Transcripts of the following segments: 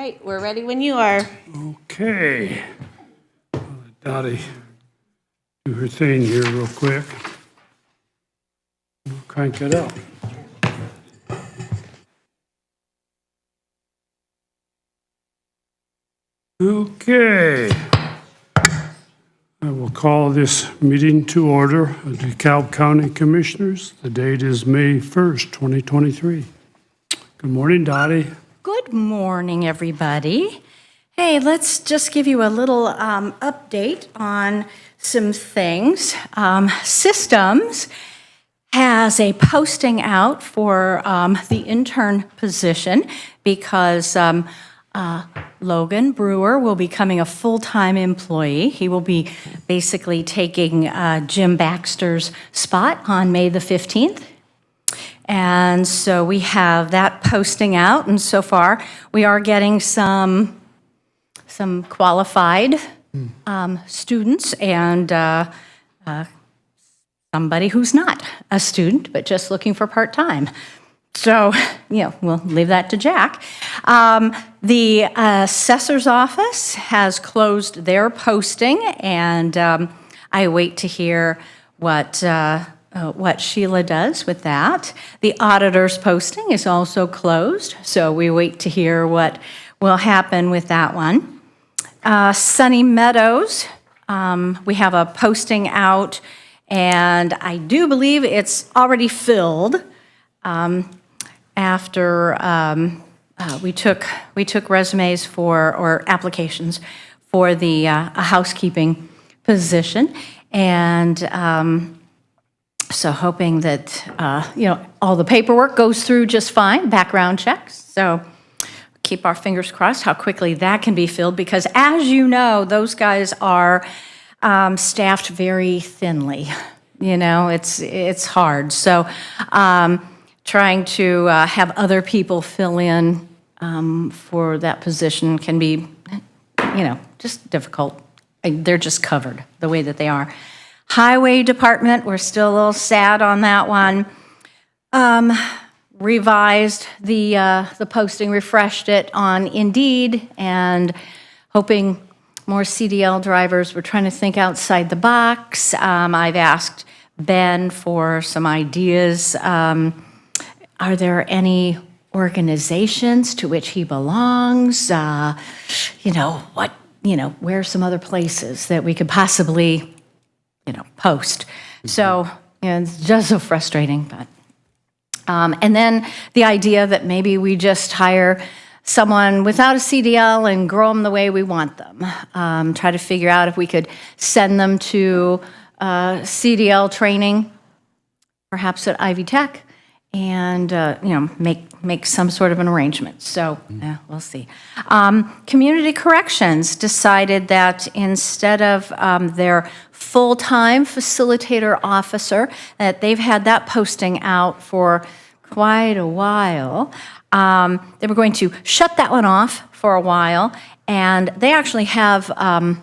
right, we're ready when you are. Okay. I'll let Dottie do her thing here real quick. We'll crank it up. Okay. I will call this meeting to order of DeKalb County Commissioners. The date is May 1st, 2023. Good morning, Dottie. Good morning, everybody. Hey, let's just give you a little update on some things. Systems has a posting out for the intern position because Logan Brewer will be becoming a full-time employee. He will be basically taking Jim Baxter's spot on May the 15th. And so we have that posting out, and so far we are getting some qualified students and somebody who's not a student but just looking for part-time. So, we'll leave that to Jack. The assessor's office has closed their posting, and I wait to hear what Sheila does with that. The auditor's posting is also closed, so we wait to hear what will happen with that one. Sunny Meadows, we have a posting out, and I do believe it's already filled. After we took resumes or applications for the a housekeeping position, and so hoping that all the paperwork goes through just fine, background checks. So keep our fingers crossed how quickly that can be filled, because as you know, those guys are staffed very thinly. It's hard. So trying to have other people fill in for that position can be, just difficult. They're just covered the way that they are. Highway Department, we're still a little sad on that one. Revised the posting, refreshed it on Indeed, and hoping more CDL drivers. We're trying to think outside the box. I've asked Ben for some ideas. Are there any organizations to which he belongs? Where are some other places that we could possibly, post? So, it's just so frustrating, but. And then the idea that maybe we just hire someone without a CDL and grow them the way we want them. Try to figure out if we could send them to CDL training, perhaps at Ivy Tech, and make some sort of an arrangement. So we'll see. Community Corrections decided that instead of their full-time facilitator officer, that they've had that posting out for quite a while. They were going to shut that one off for a while, and they actually have a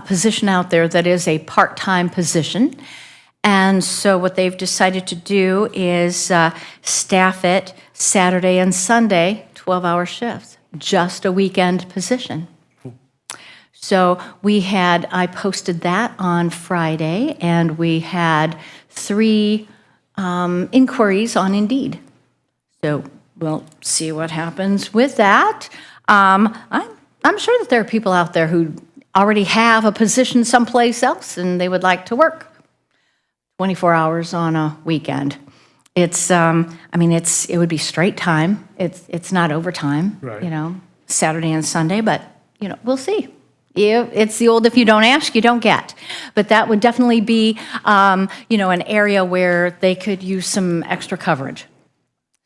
position out there that is a part-time position. And so what they've decided to do is staff it Saturday and Sunday, 12-hour shifts, just a weekend position. So I posted that on Friday, and we had 3 inquiries on Indeed. So we'll see what happens with that. I'm sure that there are people out there who already have a position someplace else, and they would like to work 24 hours on a weekend. It would be straight time. It's not overtime, right. Saturday and Sunday, but, we'll see. It's the old, if you don't ask, you don't get. But that would definitely be, an area where they could use some extra coverage.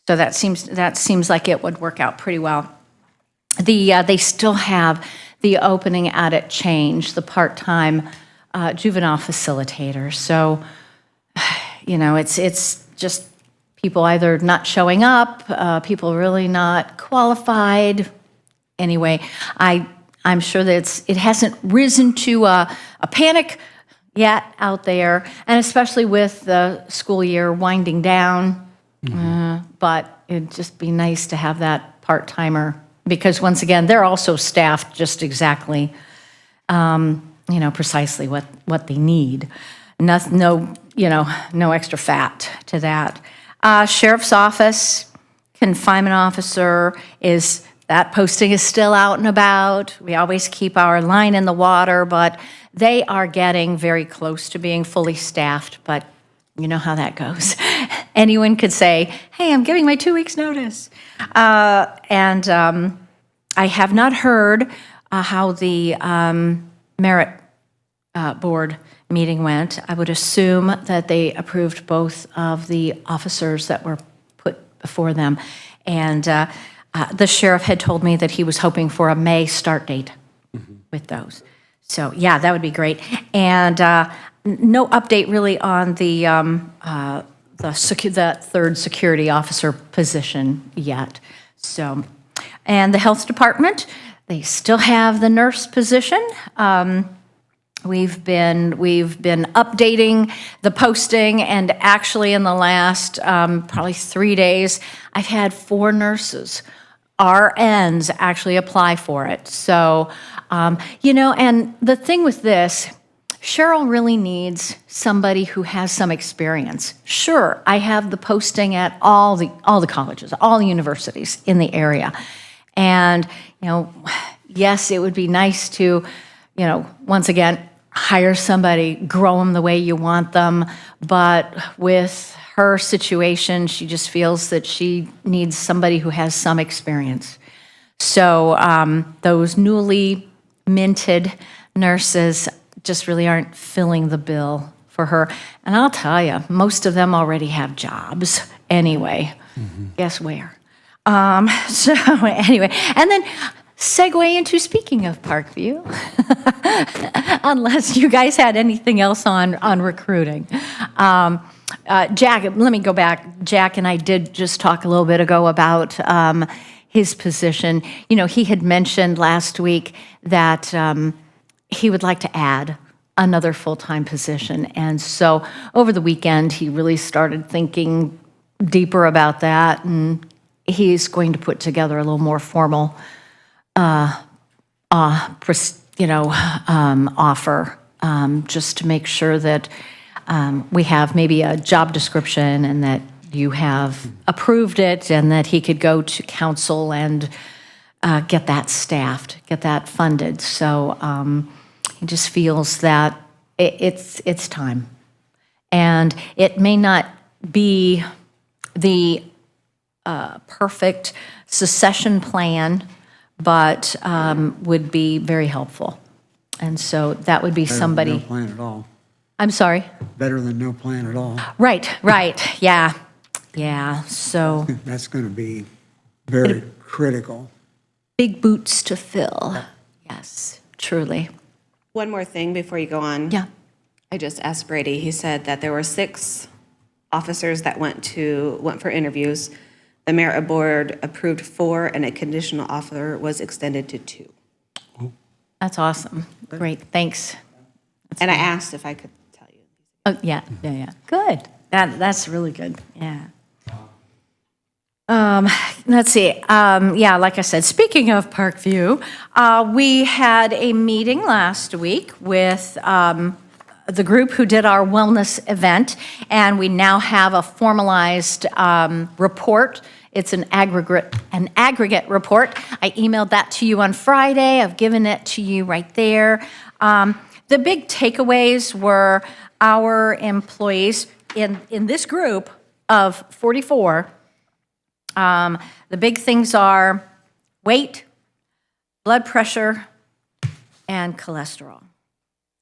So that seems like it would work out pretty well. They still have the opening at Change, the part-time juvenile facilitator. So, it's just people either not showing up, people really not qualified. Anyway, I'm sure that it hasn't risen to a panic yet out there, and especially with the school year winding down. But it'd just be nice to have that part-timer, because once again, they're also staffed just exactly, precisely what they need. No extra fat to that. Sheriff's Office, confinement officer, that posting is still out and about. We always keep our line in the water, but they are getting very close to being fully staffed, but you know how that goes. Anyone could say, hey, I'm giving my 2 weeks notice. And I have not heard how the merit board meeting went. I would assume that they approved both of the officers that were put before them. And the sheriff had told me that he was hoping for a May start date with those. So, yeah, that would be great. And no update really on the third security officer position yet. So, and the health department, they still have the nurse position. We've been updating the posting, and actually in the last probably 3 days, I've had 4 nurses, RNs, actually apply for it. So, and the thing with this, Cheryl really needs somebody who has some experience. Sure, I have the posting at all the colleges, all the universities in the area. And, yes, it would be nice to, once again, hire somebody, grow them the way you want them. But with her situation, she just feels that she needs somebody who has some experience. So those newly minted nurses just really aren't filling the bill for her. And I'll tell you, most of them already have jobs anyway. Guess where? So anyway, and then segue into speaking of Parkview, unless you guys had anything else on recruiting. Jack, let me go back. Jack and I did just talk a little bit ago about his position. He had mentioned last week that he would like to add another full-time position. And so over the weekend, he really started thinking deeper about that, and he's going to put together a little more formal offer, just to make sure that we have maybe a job description and that you have approved it, and that he could go to council and get that staffed, get that funded. So he just feels that it's time. And it may not be the perfect succession plan, but would be very helpful. And so that would be somebody. No plan at all. I'm sorry? Better than no plan at all. Right, yeah. So That's going to be very critical. big boots to fill. Yes, truly. One more thing before you go on. Yeah. I just asked Brady. He said that there were 6 officers that went for interviews. The merit board approved 4, and a conditional offer was extended to 2. That's awesome. Great, thanks. And I asked if I could tell you. Oh, yeah. Good. That's really good, yeah. Let's see. Like I said, speaking of Parkview, we had a meeting last week with the group who did our wellness event, and we now have a formalized report. It's an aggregate report. I emailed that to you on Friday. I've given it to you right there. The big takeaways were our employees in this group of 44. The big things are weight, blood pressure, and cholesterol.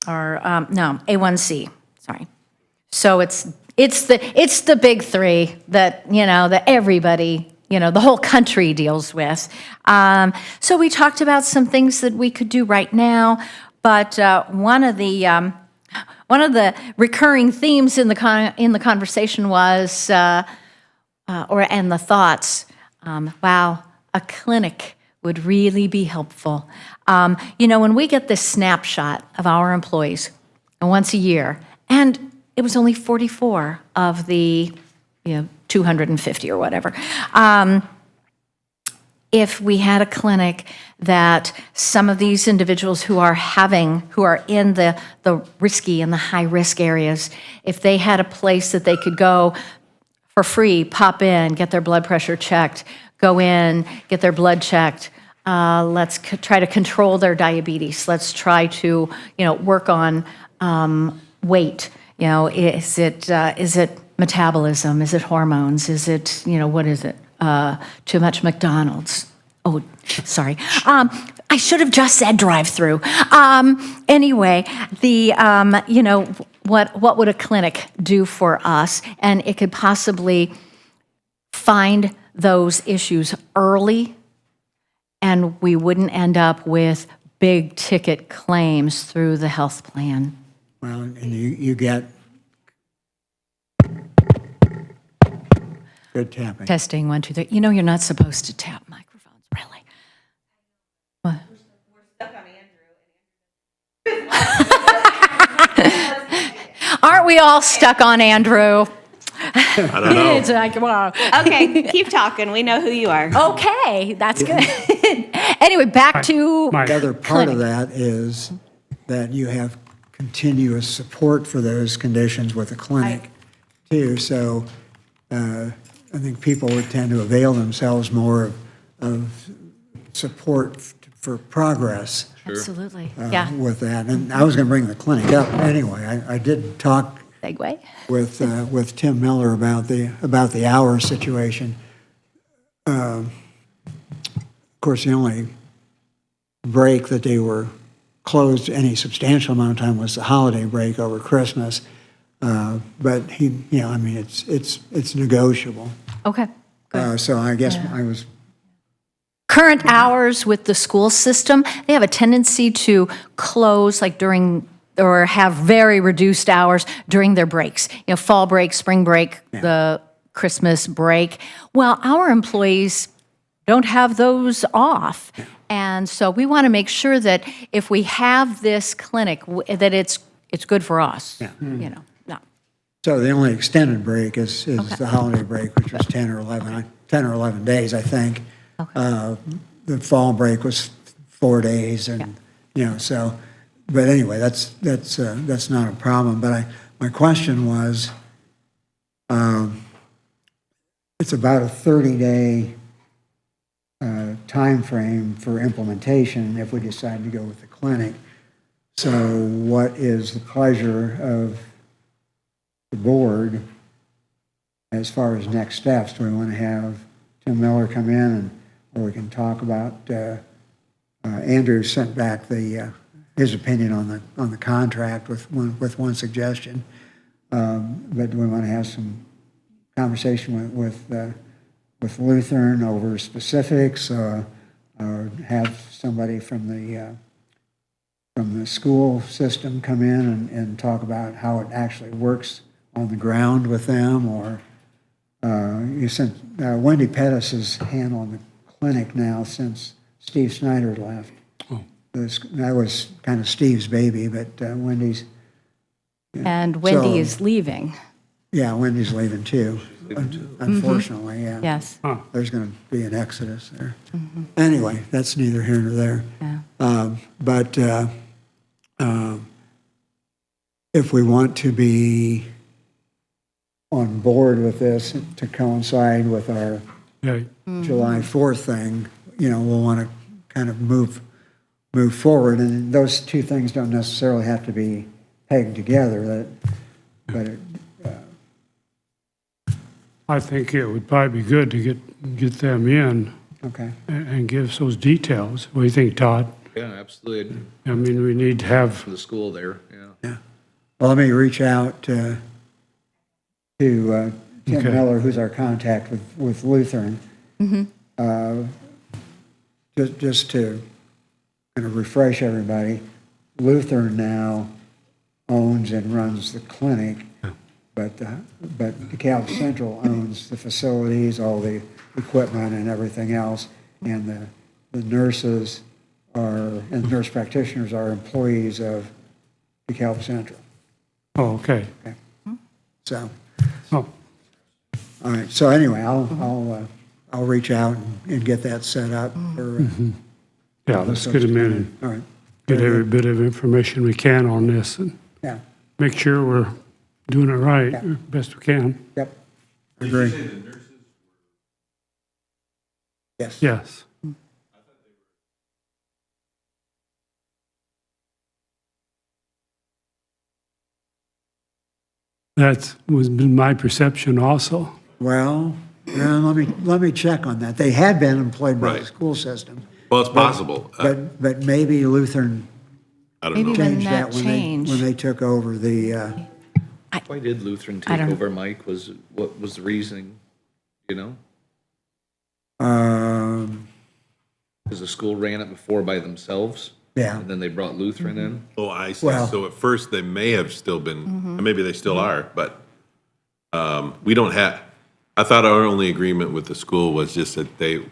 Or A1C. Sorry. So it's the big 3 that that everybody the whole country deals with. So we talked about some things that we could do right now, but one of the recurring themes in the conversation was and the thoughts. Wow, a clinic would really be helpful. When we get this snapshot of our employees once a year, and it was only 44 of the 250 or whatever, if we had a clinic that some of these individuals who are in the risky and the high-risk areas, if they had a place that they could go for free, pop in, get their blood pressure checked, go in, get their blood checked, let's try to control their diabetes. Let's try to, work on weight. Is it metabolism? Is it hormones? Is it, what is it? Too much McDonald's. Oh, sorry. I should have just said drive-through. Anyway, what would a clinic do for us? And it could possibly find those issues early, and we wouldn't end up with big ticket claims through the health plan. Well, and you get good tapping. Testing, 1, 2, 3. You're not supposed to tap microphones, really. What? We're stuck on Andrew. Aren't we all stuck on Andrew? I don't know. It's like, wow. Okay, keep talking. We know who you are. Okay, that's good. Anyway, back to Mike. The other part of clinic. that is that you have continuous support for those conditions with the clinic too. So I think people would tend to avail themselves more of support for progress Absolutely. Yeah. with that. And I was going to bring the clinic up anyway. I did talk Segue. with Tim Miller about the hour situation. Of course, the only break that they were closed any substantial amount of time was the holiday break over Christmas. But it's negotiable. Okay. So I guess I was. Current hours with the school system, they have a tendency to close like during or have very reduced hours during their breaks. Fall break, spring break, the Christmas break. Well, our employees don't have those off. And so we want to make sure that if we have this clinic, that it's good for us. No. So the only extended break is the holiday break, which was 10 or 11 days, I think. Okay. The fall break was 4 days, and so. But anyway, that's not a problem. But my question was, it's about a 30-day time frame for implementation if we decide to go with the clinic. So what is the pleasure of the board as far as next steps? Do we want to have Tim Miller come in or we can talk about, Andrew sent back his opinion on the contract with one suggestion. But do we want to have some conversation with Lutheran over specifics, or have somebody from the school system come in and talk about how it actually works on the ground with them? Or you sent Wendy Pettis is handling the clinic now since Steve Snyder left. That was kind of Steve's baby, but Wendy's. And Wendy So- is leaving. Yeah, Wendy's leaving too. Unfortunately, yeah. Yes. There's going to be an exodus there. Anyway, that's neither here nor there. Yeah. But if we want to be on board with this to coincide with our Yeah. July 4th thing, we'll want to kind of move forward. And those two things don't necessarily have to be pegged together. But I think it would probably be good to get them in okay. and give us those details. What do you think, Todd? Yeah, absolutely. I mean, we need to have, For the school there, yeah. Well, let me reach out to Tim Okay. Miller, who's our contact with Lutheran, just to kind of refresh everybody. Lutheran now owns and runs the clinic, but DeKalb Central owns the facilities, all the equipment and everything else, and the nurses and nurse practitioners are employees of DeKalb Central. oh, okay. So, Oh, all right. So anyway, I'll I'll reach out and get that set up for. Yeah, let's get them in and All right. get every bit of information we can on this and Yeah, make sure we're doing it right, Yeah. best we can. yep. Agree. Yes. Yes. That was been my perception also. Well, let me check on that. They had been employed by the Right. school system, Well, it's possible. but maybe Lutheran I don't Maybe know. when changed that that when changed. they took over the, Why did Lutheran I take don't- over, Mike? What was the reasoning, you know? Because the school ran it before by themselves? Yeah. And then they brought Lutheran in? Oh, I see. Well- So at first, they may have still been, Mm-hmm. and maybe they still are, but we don't have, I thought our only agreement with the school was just that they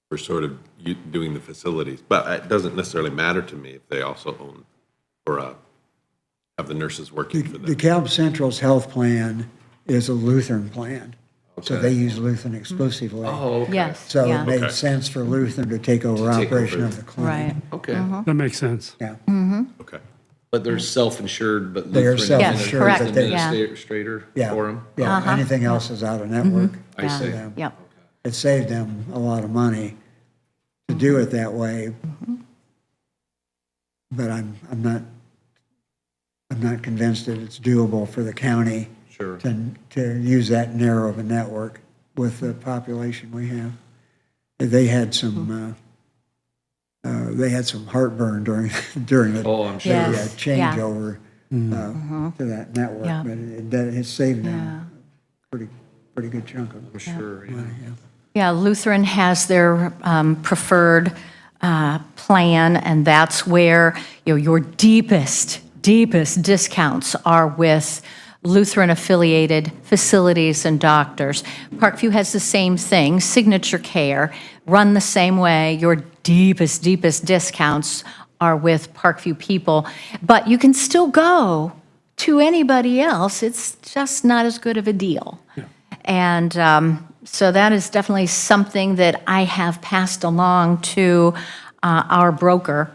were sort of doing the facilities. But it doesn't necessarily matter to me if they also own or have the nurses working for them. DeKalb Central's health plan is a Lutheran plan. So Okay. they use Lutheran exclusively. Oh, okay. Yes, So it yeah, made Okay. sense for Lutheran to take over take operation over. of the clinic. right. Okay. That makes sense. Yeah, Okay. But they're self-insured, but They are Lutheran Yes, is correct, an yeah. administrator yeah, for them? yeah. Anything else is out of network. I Yeah, see. Yep. It saved them a lot of money to do it that way. But I'm not convinced that it's doable for the county Sure. to use that narrow of a network with the population we have. They had some heartburn during the Oh, I'm sure. Yes. changeover to that network, Yeah. but it has saved Yeah. them a pretty good chunk of I'm sure, yeah. money. Yeah. Yeah, Lutheran has their preferred plan, and that's where, your deepest discounts are with Lutheran-affiliated facilities and doctors. Parkview has the same thing, Signature Care, run the same way. Your deepest discounts are with Parkview people, but you can still go to anybody else. It's just not as good of a deal. And so that is definitely something that I have passed along to our broker,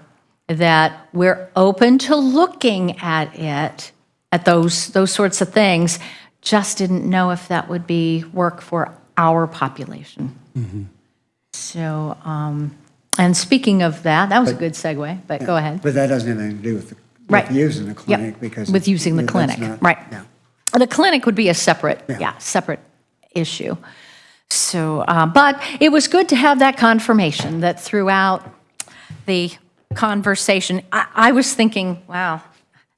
that we're open to looking at it, at those sorts of things, just didn't know if that would be work for our population. So, and speaking of that was a good segue, but go ahead. But that doesn't have anything to do with Right. using the Yep. clinic because. With using the that's clinic, not- right. Yeah. The clinic would be a separate, separate issue. So, but it was good to have that confirmation that throughout the conversation, I was thinking, wow,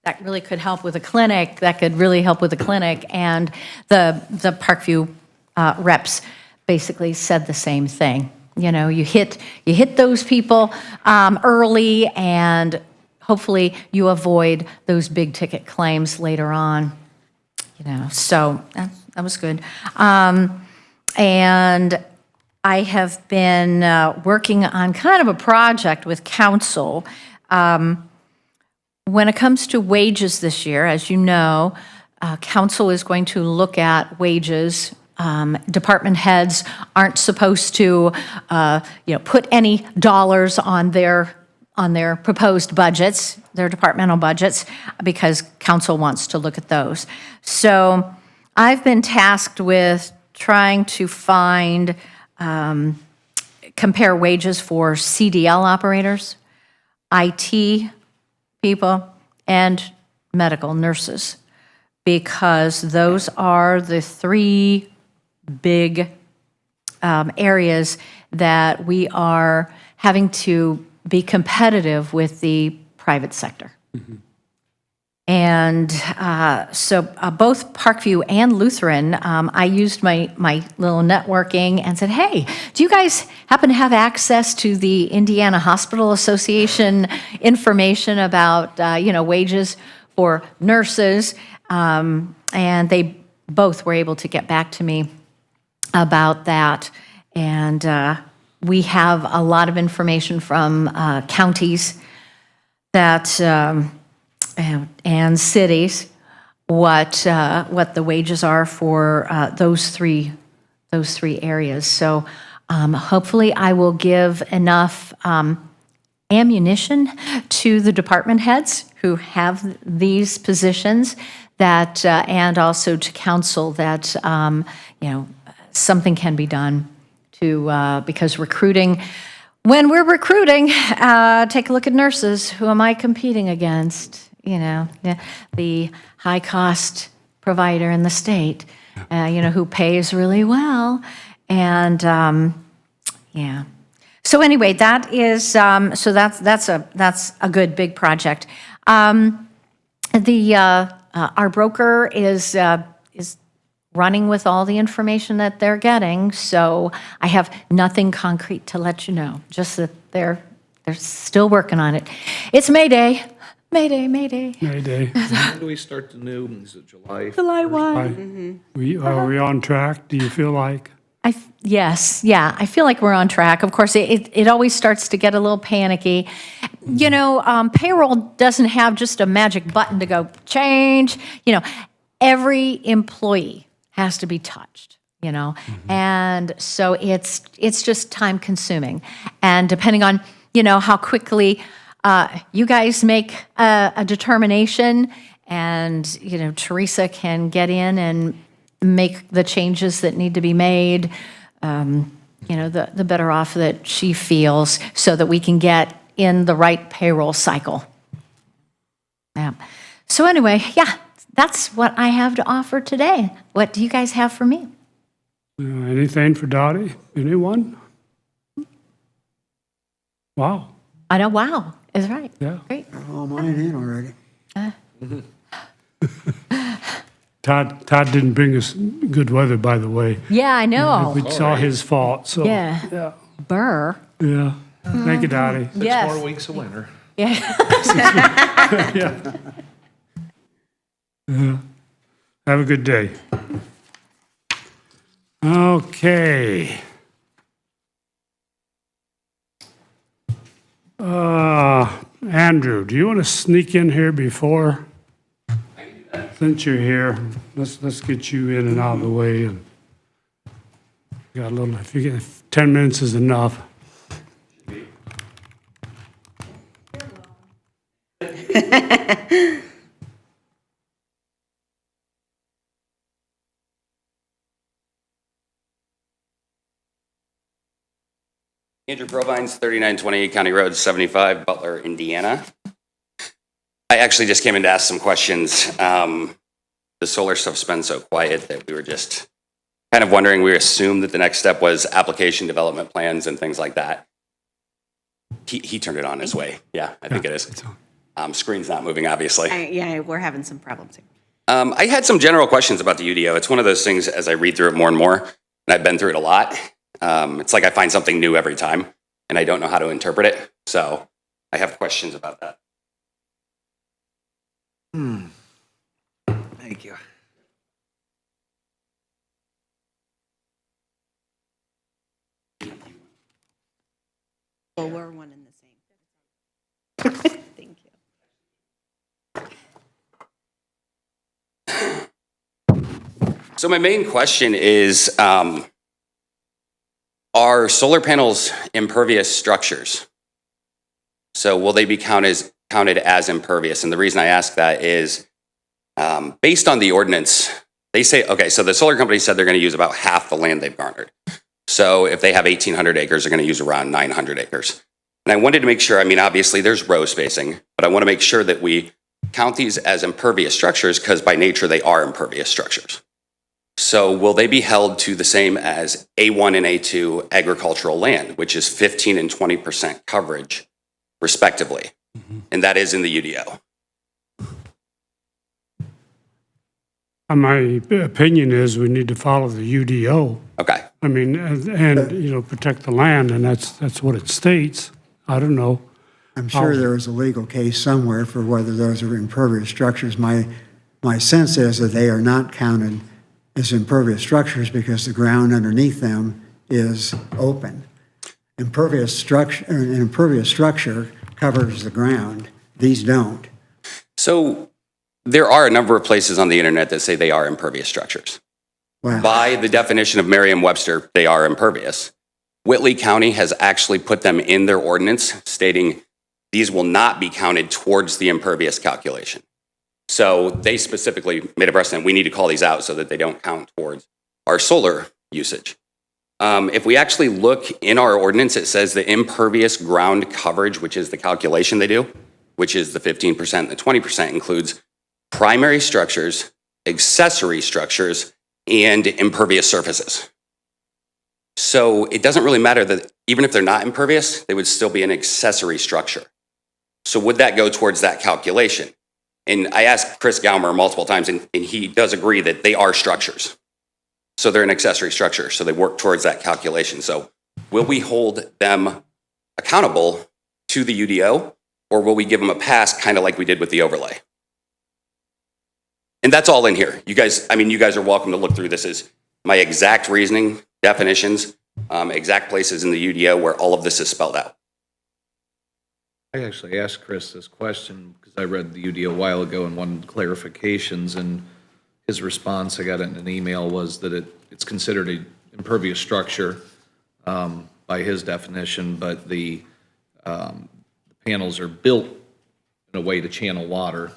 that really could help with a clinic, that could really help with a clinic. And the Parkview reps basically said the same thing. You hit those people early, and hopefully you avoid those big ticket claims later on. So that was good. And I have been working on kind of a project with council. When it comes to wages this year, as you know, council is going to look at wages. Department heads aren't supposed to, put any dollars on their proposed budgets, their departmental budgets, because council wants to look at those. So I've been tasked with trying to find, compare wages for CDL operators, IT people, and medical nurses, because those are the three big areas that we are having to be competitive with the private sector. And so both Parkview and Lutheran, I used my little networking and said, hey, do you guys happen to have access to the Indiana Hospital Association information about, wages for nurses? And they both were able to get back to me about that. And we have a lot of information from counties that and cities, what the wages are for those three those three areas. So hopefully I will give enough ammunition to the department heads who have these positions that, and also to council that, something can be done to, because recruiting, when we're recruiting, take a look at nurses. Who am I competing against? The high-cost provider in the state, who pays really well. And, yeah. So anyway, that is, so that's a good, big project. Our broker is running with all the information that they're getting, so I have nothing concrete to let you know, just that they're still working on it. It's May Day. Mayday. Mayday. When do we start the new, is it July? July 1. Are we on track, do you feel like? Yes, yeah, I feel like we're on track. Of course, it always starts to get a little panicky. Payroll doesn't have just a magic button to go change. Every employee has to be touched, and so it's just time consuming. And depending on, how quickly you guys make a determination, and, Teresa can get in and make the changes that need to be made, the better off that she feels, so that we can get in the right payroll cycle. Yeah. So anyway, yeah, that's what I have to offer today. What do you guys have for me? Anything for Dottie? Anyone? Wow. I know, wow, is right. Yeah. Great. All mine in already. Todd didn't bring us good weather, by the way. Yeah, I know. It's all his fault, so. Yeah. Burr. Yeah. Thank you, Dottie. Yes. 6 more weeks of winter. Yeah. Yeah. Have a good day. Okay. Andrew, do you want to sneak in here before? Since you're here, let's get you in and out of the way. And got a little. If you get 10 minutes is enough. Andrew Provines, 3928 County Road 75, Butler, Indiana. I actually just came in to ask some questions. The solar stuff's been so quiet that we were just kind of wondering. We assumed that the next step was application development plans and things like that. He turned it on his way. Yeah, I think it is. Screen's not moving, obviously. Yeah, we're having some problems here. I had some general questions about the UDO. It's one of those things, as I read through it more and more, and I've been through it a lot, it's like I find something new every time, and I don't know how to interpret it. So I have questions about that. Thank you. Well, we're one and the same. Thank you. So my main question is, are solar panels impervious structures? So will they be counted as impervious? And the reason I ask that is, based on the ordinance, they say, okay, so the solar company said they're going to use about half the land they've garnered. So if they have 1,800 acres, they're going to use around 900 acres. And I wanted to make sure, I mean, obviously there's row spacing, but I want to make sure that we count these as impervious structures because by nature they are impervious structures. So will they be held to the same as A1 and A2 agricultural land, which is 15 and 20% coverage respectively? And that is in the UDO. My opinion is we need to follow the UDO. Okay. I mean, and protect the land, and that's what it states. I don't know. I'm sure there is a legal case somewhere for whether those are impervious structures. My sense is that they are not counted as impervious structures because the ground underneath them is open. An impervious structure covers the ground. These don't. So there are a number of places on the internet that say they are impervious structures. Wow. By the definition of Merriam-Webster, they are impervious. Whitley County has actually put them in their ordinance stating these will not be counted towards the impervious calculation. So they specifically made a precedent. We need to call these out so that they don't count towards our solar usage. If we actually look in our ordinance, it says the impervious ground coverage, which is the calculation they do, which is the 15% and the 20%, includes primary structures, accessory structures, and impervious surfaces. So it doesn't really matter that even if they're not impervious, they would still be an accessory structure. So would that go towards that calculation? And I asked Chris Gaumer multiple times, and he does agree that they are structures. So they're an accessory structure, so they work towards that calculation. So will we hold them accountable to the UDO, or will we give them a pass, kind of like we did with the overlay? And that's all in here. You guys are welcome to look through this as my exact reasoning, definitions, exact places in the UDO where all of this is spelled out. I actually asked Chris this question because I read the UD a while ago and wanted clarifications, and his response, I got it in an email, was that it's considered an impervious structure by his definition, but the panels are built in a way to channel water.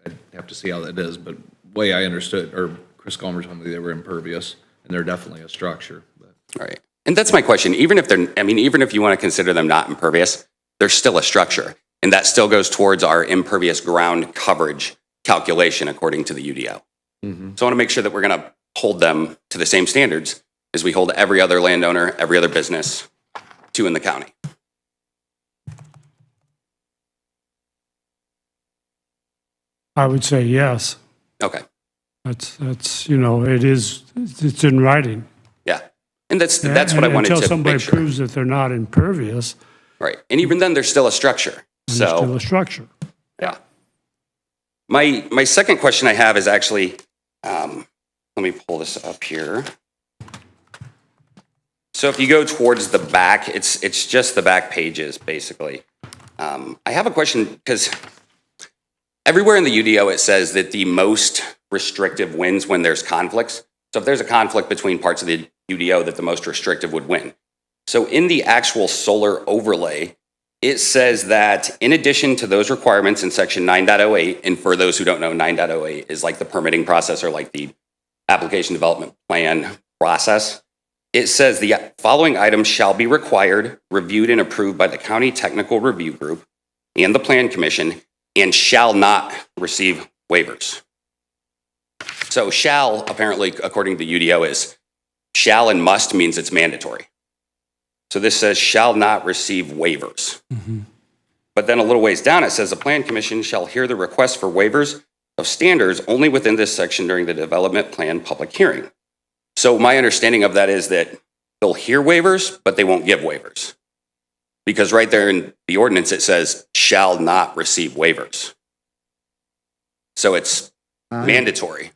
I'd have to see how that is, but the way I understood, or Chris Gomer told me they were impervious, and they're definitely a structure. But. All right. And that's my question. Even if you want to consider them not impervious, they're still a structure. And that still goes towards our impervious ground coverage calculation according to the UDO. Mm-hmm. So I want to make sure that we're going to hold them to the same standards as we hold every other landowner, every other business to in the county. I would say yes. Okay. It's in writing. Yeah. And that's what I wanted to make sure. Until somebody proves that they're not impervious. Right. And even then, they're still a structure. They're still a structure. Yeah. My second question I have is actually, let me pull this up here. So if you go towards the back, it's just the back pages, basically. I have a question because everywhere in the UDO, it says that the most restrictive wins when there's conflicts. So if there's a conflict between parts of the UDO, that the most restrictive would win. So in the actual solar overlay, it says that in addition to those requirements in section 9.08, and for those who don't know, 9.08 is like the permitting process or like the application development plan process. It says the following items shall be required, reviewed and approved by the county technical review group and the plan commission, and shall not receive waivers. So shall, apparently, according to UDO, is shall and must means it's mandatory. So this says shall not receive waivers. Mm-hmm. But then a little ways down, it says the plan commission shall hear the request for waivers of standards only within this section during the development plan public hearing. So my understanding of that is that they'll hear waivers, but they won't give waivers. Because right there in the ordinance, it says shall not receive waivers. So it's mandatory.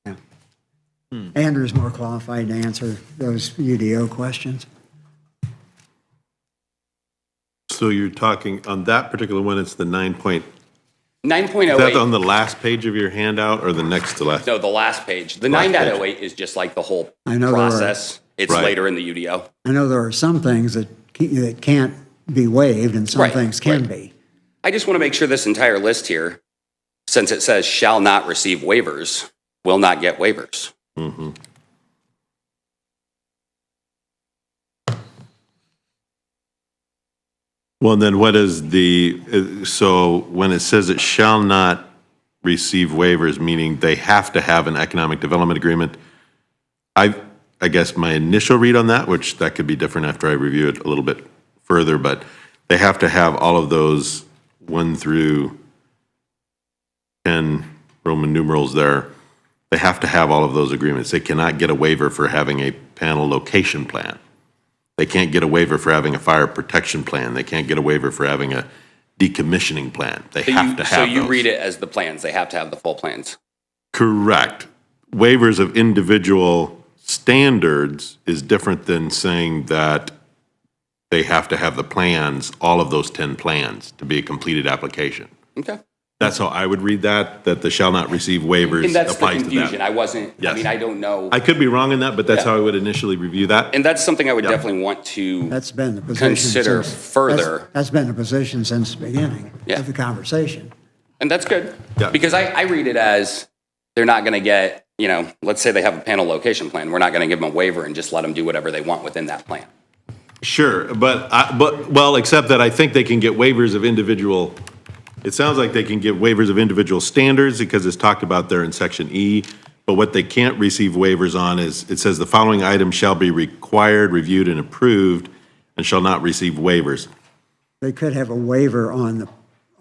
Yeah. Andrew's more qualified to answer those UDO questions. So you're talking, on that particular one, it's the 9.08. 9.08. Is that on the last page of your handout or the next to last? No, the last page. The Last 9.08 is just like the whole I know process. It's Right. later in the UDO. I know there are some things that can't be waived and some Right, things can right. be. I just want to make sure this entire list here, since it says shall not receive waivers, will not get waivers. Mm-hmm. Well, then what is so when it says it shall not receive waivers, meaning they have to have an economic development agreement, I guess my initial read on that, which that could be different after I review it a little bit further, but they have to have all of those 1 through 10 Roman numerals there. They have to have all of those agreements. They cannot get a waiver for having a panel location plan. They can't get a waiver for having a fire protection plan. They can't get a waiver for having a decommissioning plan. They have to have So you those. read it as the plans. They have to have the full plans. Correct. Waivers of individual standards is different than saying that they have to have the plans, all of those 10 plans, to be a completed application. Okay. That's how I would read that, that the shall not receive waivers And that's the applies to confusion. that. I wasn't, I Yes. mean, I don't know. I could be wrong in that, but that's Yeah. how I would initially review that. And that's something I would Yeah. definitely want to That's been the position. consider since- further. That's been the position since the beginning Yeah. of the conversation. And that's good. Yeah. Because I read it as they're not going to get, let's say they have a panel location plan. We're not going to give them a waiver and just let them do whatever they want within that plan. Sure, well, except that I think they can get waivers of individual, it sounds like they can get waivers of individual standards because it's talked about there in section E. But what they can't receive waivers on is, it says the following items shall be required, reviewed, and approved, and shall not receive waivers. They could have a waiver on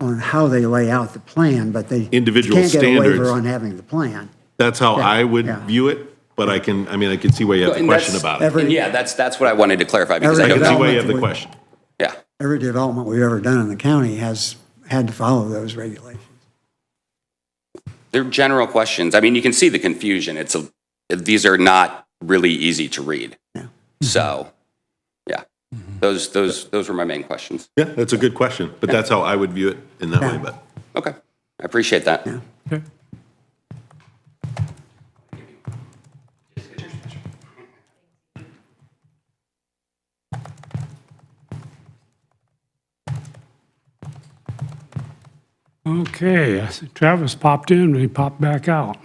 how they lay out the plan, but they Individual can't get a waiver standards. on having the plan. That's how I would yeah. view it, but I can see why you have the And question that's- about it. Every- And yeah, that's what I wanted to clarify because I I don't can see know. why you have the development question. Yeah. Every development we've ever done in the county has had to follow those regulations. They're general questions. I mean, you can see the confusion. These are not really easy to read. Yeah. So, yeah, those were my main questions. Yeah, that's a good question, but that's how I would view it in that way, but. Okay, I appreciate that. Yeah. Okay. Okay, I see Travis popped in, and he popped back out.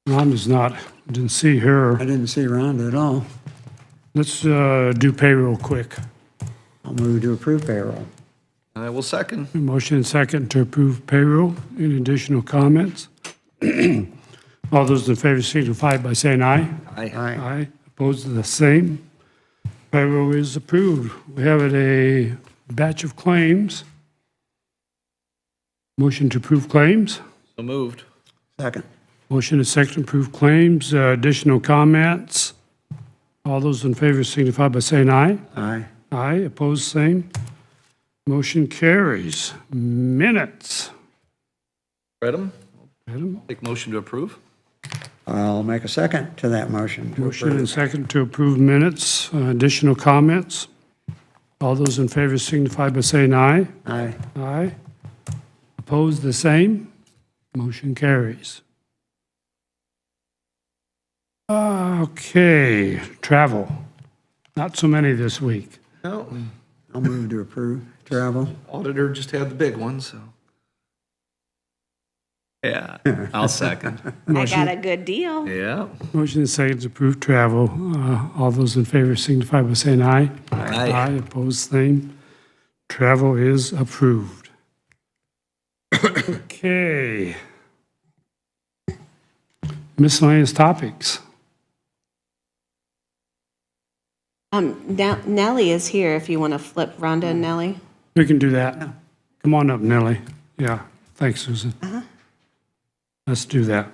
Rhonda's not, didn't see her. I didn't see Rhonda at all. Let's do payroll quick. I'll move to approve payroll. I will second. Motion and second to approve payroll. Any additional comments? All those in favor signify by saying aye. Aye. Aye. Opposed, the same. Payroll is approved. We have a batch of claims. Motion to approve claims. So moved. Second. Motion and second to approve claims. Additional comments? All those in favor signify by saying aye. Aye. Aye. Opposed, same. Motion carries. Minutes. Read them? Adam? Take motion to approve? I'll make a second to that motion. to Motion approve. and second to approve minutes. Additional comments? All those in favor signify by saying aye. Aye. Aye. Opposed, the same. Motion carries. Okay, travel. Not so many this week. No, I'll move to approve travel. auditor just had the big one, so. Yeah, I'll second. I got a good deal. Yeah. Motion and second to approve travel. All those in favor signify by saying aye. Aye. Aye, opposed, same. Travel is approved. Okay. Miscellaneous topics. Nellie is here if you want to flip Rhonda and Nellie. We can do that. Come on up, Nellie. Yeah, thanks, Susan. Let's do that.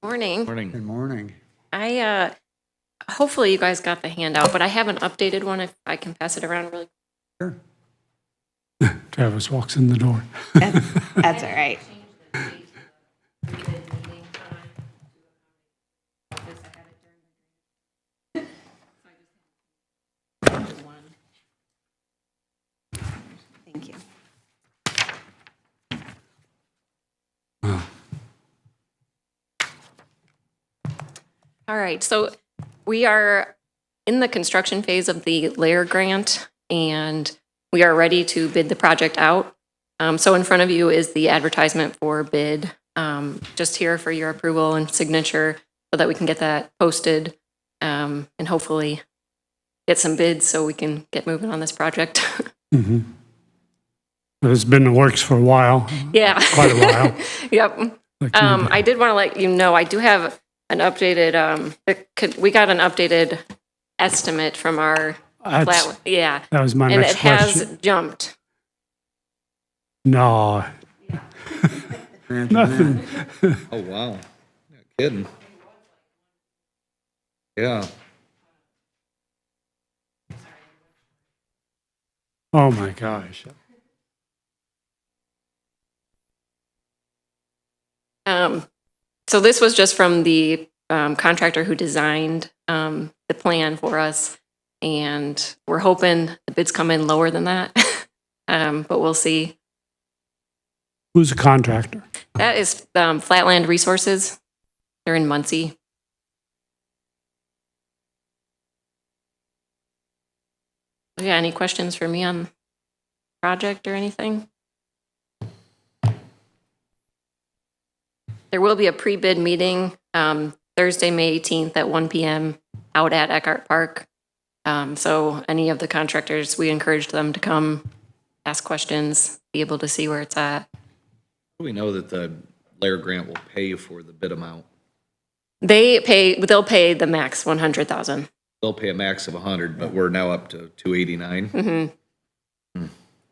Morning. Morning. Good morning. Hopefully you guys got the handout, but I have an updated one if I can pass it around really. Sure. Travis walks in the door. That's all right. Thank you. All right, so we are in the construction phase of the layer grant and we are ready to bid the project out. So in front of you is the advertisement for bid, just here for your approval and signature so that we can get that posted and hopefully get some bids so we can get moving on this project. It's been in the works for a while, Yeah. quite a while. Yep. Like, I did want to let you know, I do have an updated, we got an updated estimate from our That's- flat, yeah. That was my And next it has question. jumped. No, nothing. Oh, wow. Not kidding. Yeah. Oh, my gosh. So this was just from the contractor who designed the plan for us. And we're hoping the bids come in lower than that. but we'll see. Who's the contractor? That is Flatland Resources. They're in Muncie. Yeah, any questions for me on project or anything? There will be a pre-bid meeting Thursday, May 18th at 1 p.m. out at Eckhart Park. So any of the contractors, we encourage them to come, ask questions, be able to see where it's at. We know that the Lair grant will pay for the bid amount. They'll pay the max 100,000. They'll pay a max of 100, but we're now up to 289.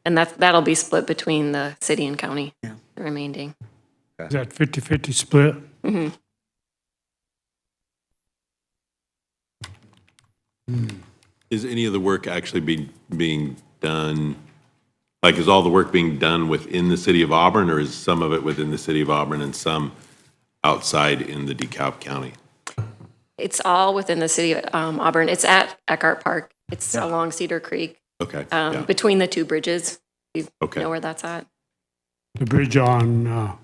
And that'll be split between the city and county, Yeah. the remaining. Is that 50-50 split? Is any of the work actually being done, like is all the work being done within the city of Auburn, or is some of it within the city of Auburn and some outside in the DeKalb County? It's all within the city of Auburn. It's at Eckhart Park. It's along Cedar Creek, Okay, yeah, between the two bridges. You okay. know where that's at? The bridge on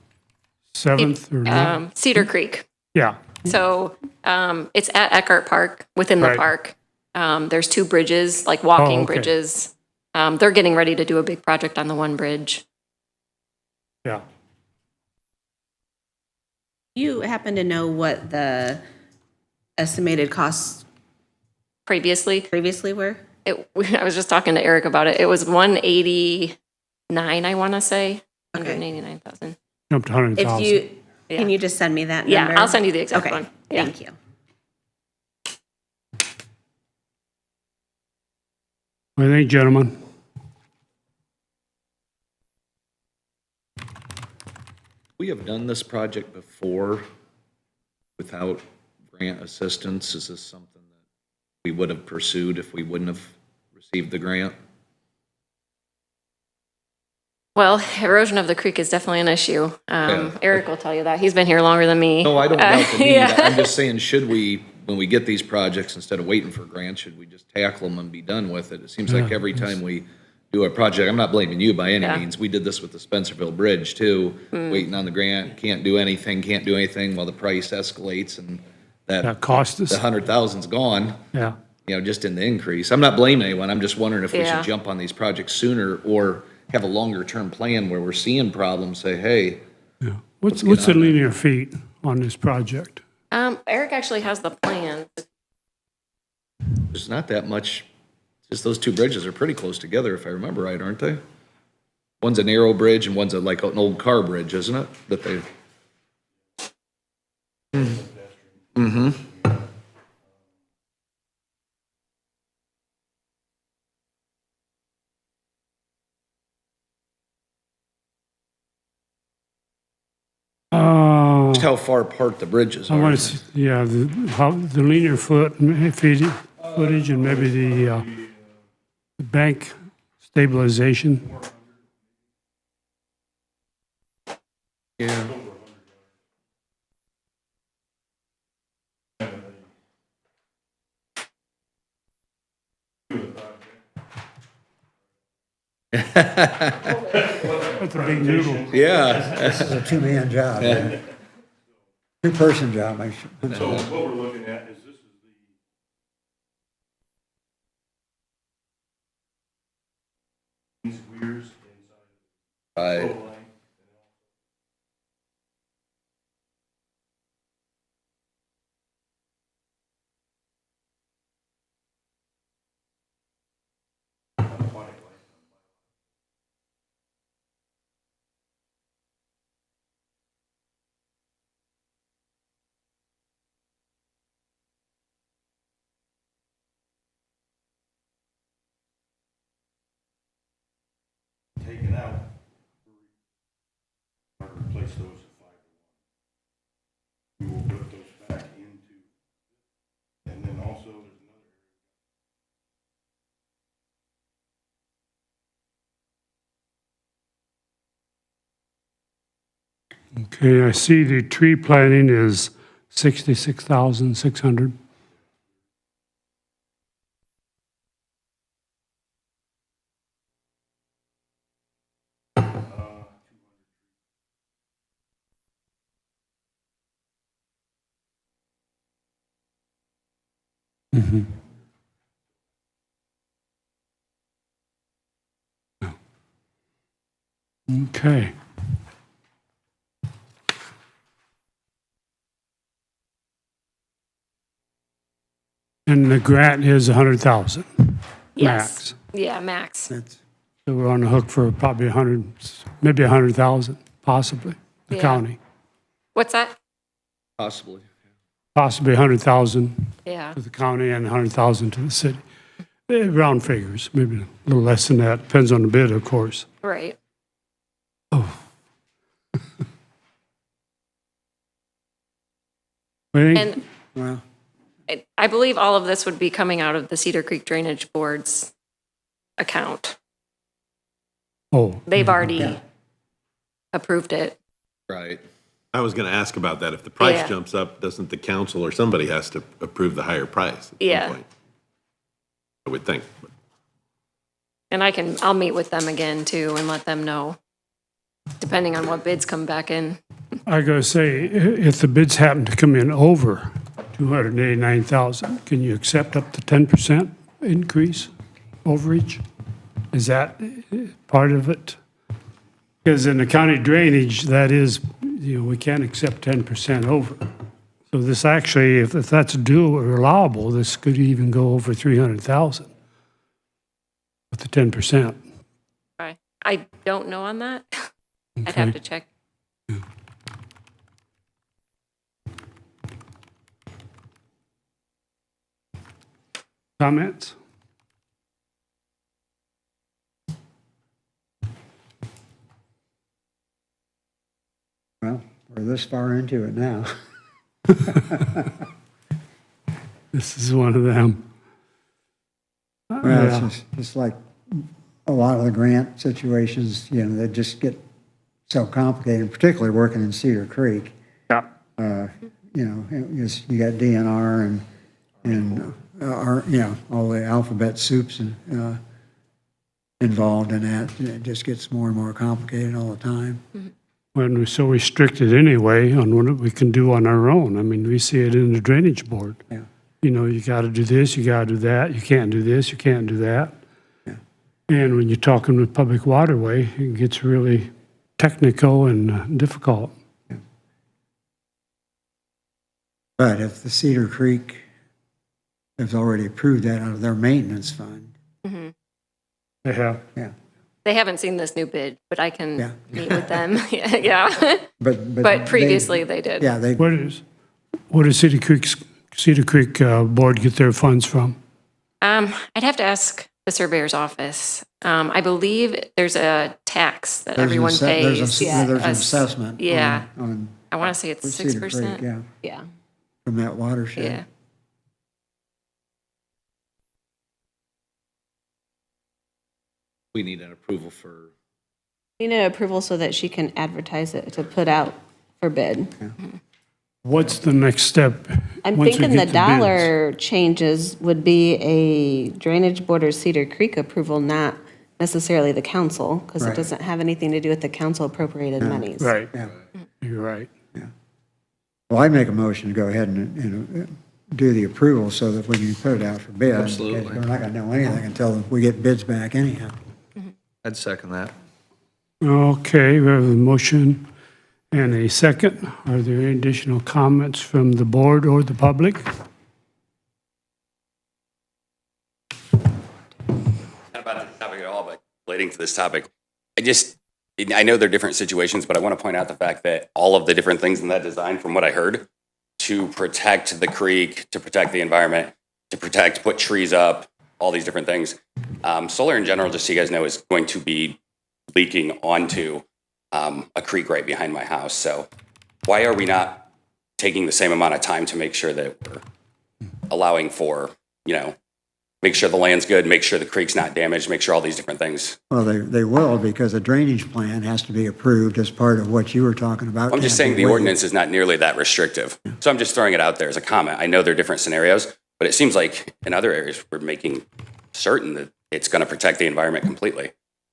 7th or not? Cedar Creek. Yeah, So it's at Eckhart Park, within the Right. park. There's two bridges, like walking okay. bridges. They're getting ready to do a big project on the one bridge. yeah. You happen to know what the estimated costs Previously, previously were? I was just talking to Eric about it. It was 189, I want to say, Okay. 189,000. Jumped If 100,000. you, Yeah. can you just send me that number? Yeah, I'll send you the exact Okay, one. Yeah. thank you. What do you think, gentlemen? We have done this project before without grant assistance. Is this something that we would have pursued if we wouldn't have received the grant? Well, erosion of the creek is definitely an issue. Eric will tell you that. He's been here longer than me. No, I don't doubt the need. yeah. I'm just saying, should we, when we get these projects, instead of waiting for grants, should we just tackle them and be done with it? It seems like every time we do a project, I'm not blaming you by any Yeah. means. We did this with the Spencerville Bridge too, waiting on the grant, can't do anything while the price escalates and That cost us? the 100,000's gone, Yeah. just in the increase. I'm not blaming anyone. I'm just wondering if we Yeah. should jump on these projects sooner or have a longer term plan where we're seeing problems, say, hey, What's the linear feet on this project? Eric actually has the plan. there's not that much, just those two bridges are pretty close together, if I remember right, aren't they? One's a narrow bridge and one's like an old car bridge, isn't it? That they. Mm-hmm. Just how far apart the bridges I are. want to see, yeah, the linear footage and maybe the bank stabilization. Yeah. That's a big noodle. Yeah. This is a two-man job, two-person job, I should. So what we're looking at is this is these weirs inside Right. the line. Taken out, replace those at 5 to 1. We will put those back into, and then also there's another Okay, I see the tree planting is 66,600. Okay. And the grant is 100,000 Yes. max. Yeah, max. That's, So we're on the hook for probably 100, maybe 100,000, possibly, the Yeah. county. What's that? Possibly. Possibly 100,000 Yeah. to the county and 100,000 to the city. Round figures, maybe a little less than that, depends on the bid, of course. Right. Wayne? And well, I believe all of this would be coming out of the Cedar Creek Drainage Board's account. Oh, They've already approved it. Right. I was going to ask about that. If the price Yeah. jumps up, doesn't the council or somebody has to approve the higher price at some Yeah. point? I would think. And I'll meet with them again too and let them know, depending on what bids come back in. I gotta say, if the bids happen to come in over 289,000, can you accept up to 10% increase overage? Is that part of it? Because in the county drainage, that is, we can't accept 10% over. So this actually, if that's due or allowable, this could even go over 300,000 with the 10%. I don't know on that. I'd have to check. Comments? well, we're this far into it now. This is one of them. Well, Yeah. it's like a lot of the grant situations, they just get so complicated, particularly working in Cedar Creek. Yeah. You got DNR and all the alphabet soups involved in that. It just gets more and more complicated all the time. When we're so restricted anyway on what we can do on our own. I mean, we see it in the drainage board. Yeah. You got to do this, you got to do that, you can't do this, you can't do that. Yeah. And when you're talking with public waterway, it gets really technical and difficult. But if the Cedar Creek has already approved that out of their maintenance fund, They have. yeah. They haven't seen this new bid, but I can Yeah. meet with them. Yeah. But previously they did. Yeah, Where does Cedar Creek Board get their funds from? I'd have to ask the surveyor's office. I believe there's a tax that everyone pays. There's an a- assessment. Yeah. On I want to say it's Cedar Creek, 6%. yeah, Yeah. from that watershed. Yeah. We need an approval for, We need an approval so that she can advertise it to put out for bid. What's the next step? I'm once we thinking the get bids? dollar changes would be a drainage board or Cedar Creek approval, not necessarily the council, because it Right. doesn't have anything to do with the council appropriated monies. Right, Yeah. you're right. Well, I'd make a motion to go ahead and do the approval so that we can put it out for bid. because Absolutely. We're not going to know anything until we get bids back anyhow. I'd second that. Okay, we have a motion and a second. Are there any additional comments from the board or the public? Not about this topic at all, but relating to this topic, I know they're different situations, but I want to point out the fact that all of the different things in that design, from what I heard, to protect the creek, to protect the environment, put trees up, all these different things. Solar in general, just so you guys know, is going to be leaking onto a creek right behind my house. So why are we not taking the same amount of time to make sure that we're allowing for, make sure the land's good, make sure the creek's not damaged, make sure all these different things. Well, they will, because a drainage plan has to be approved as part of what you were talking about. I'm just saying the ordinance is not nearly that restrictive. So I'm just throwing it out there as a comment. I know they're different scenarios, but it seems like in other areas, we're making certain that it's going to protect the environment completely.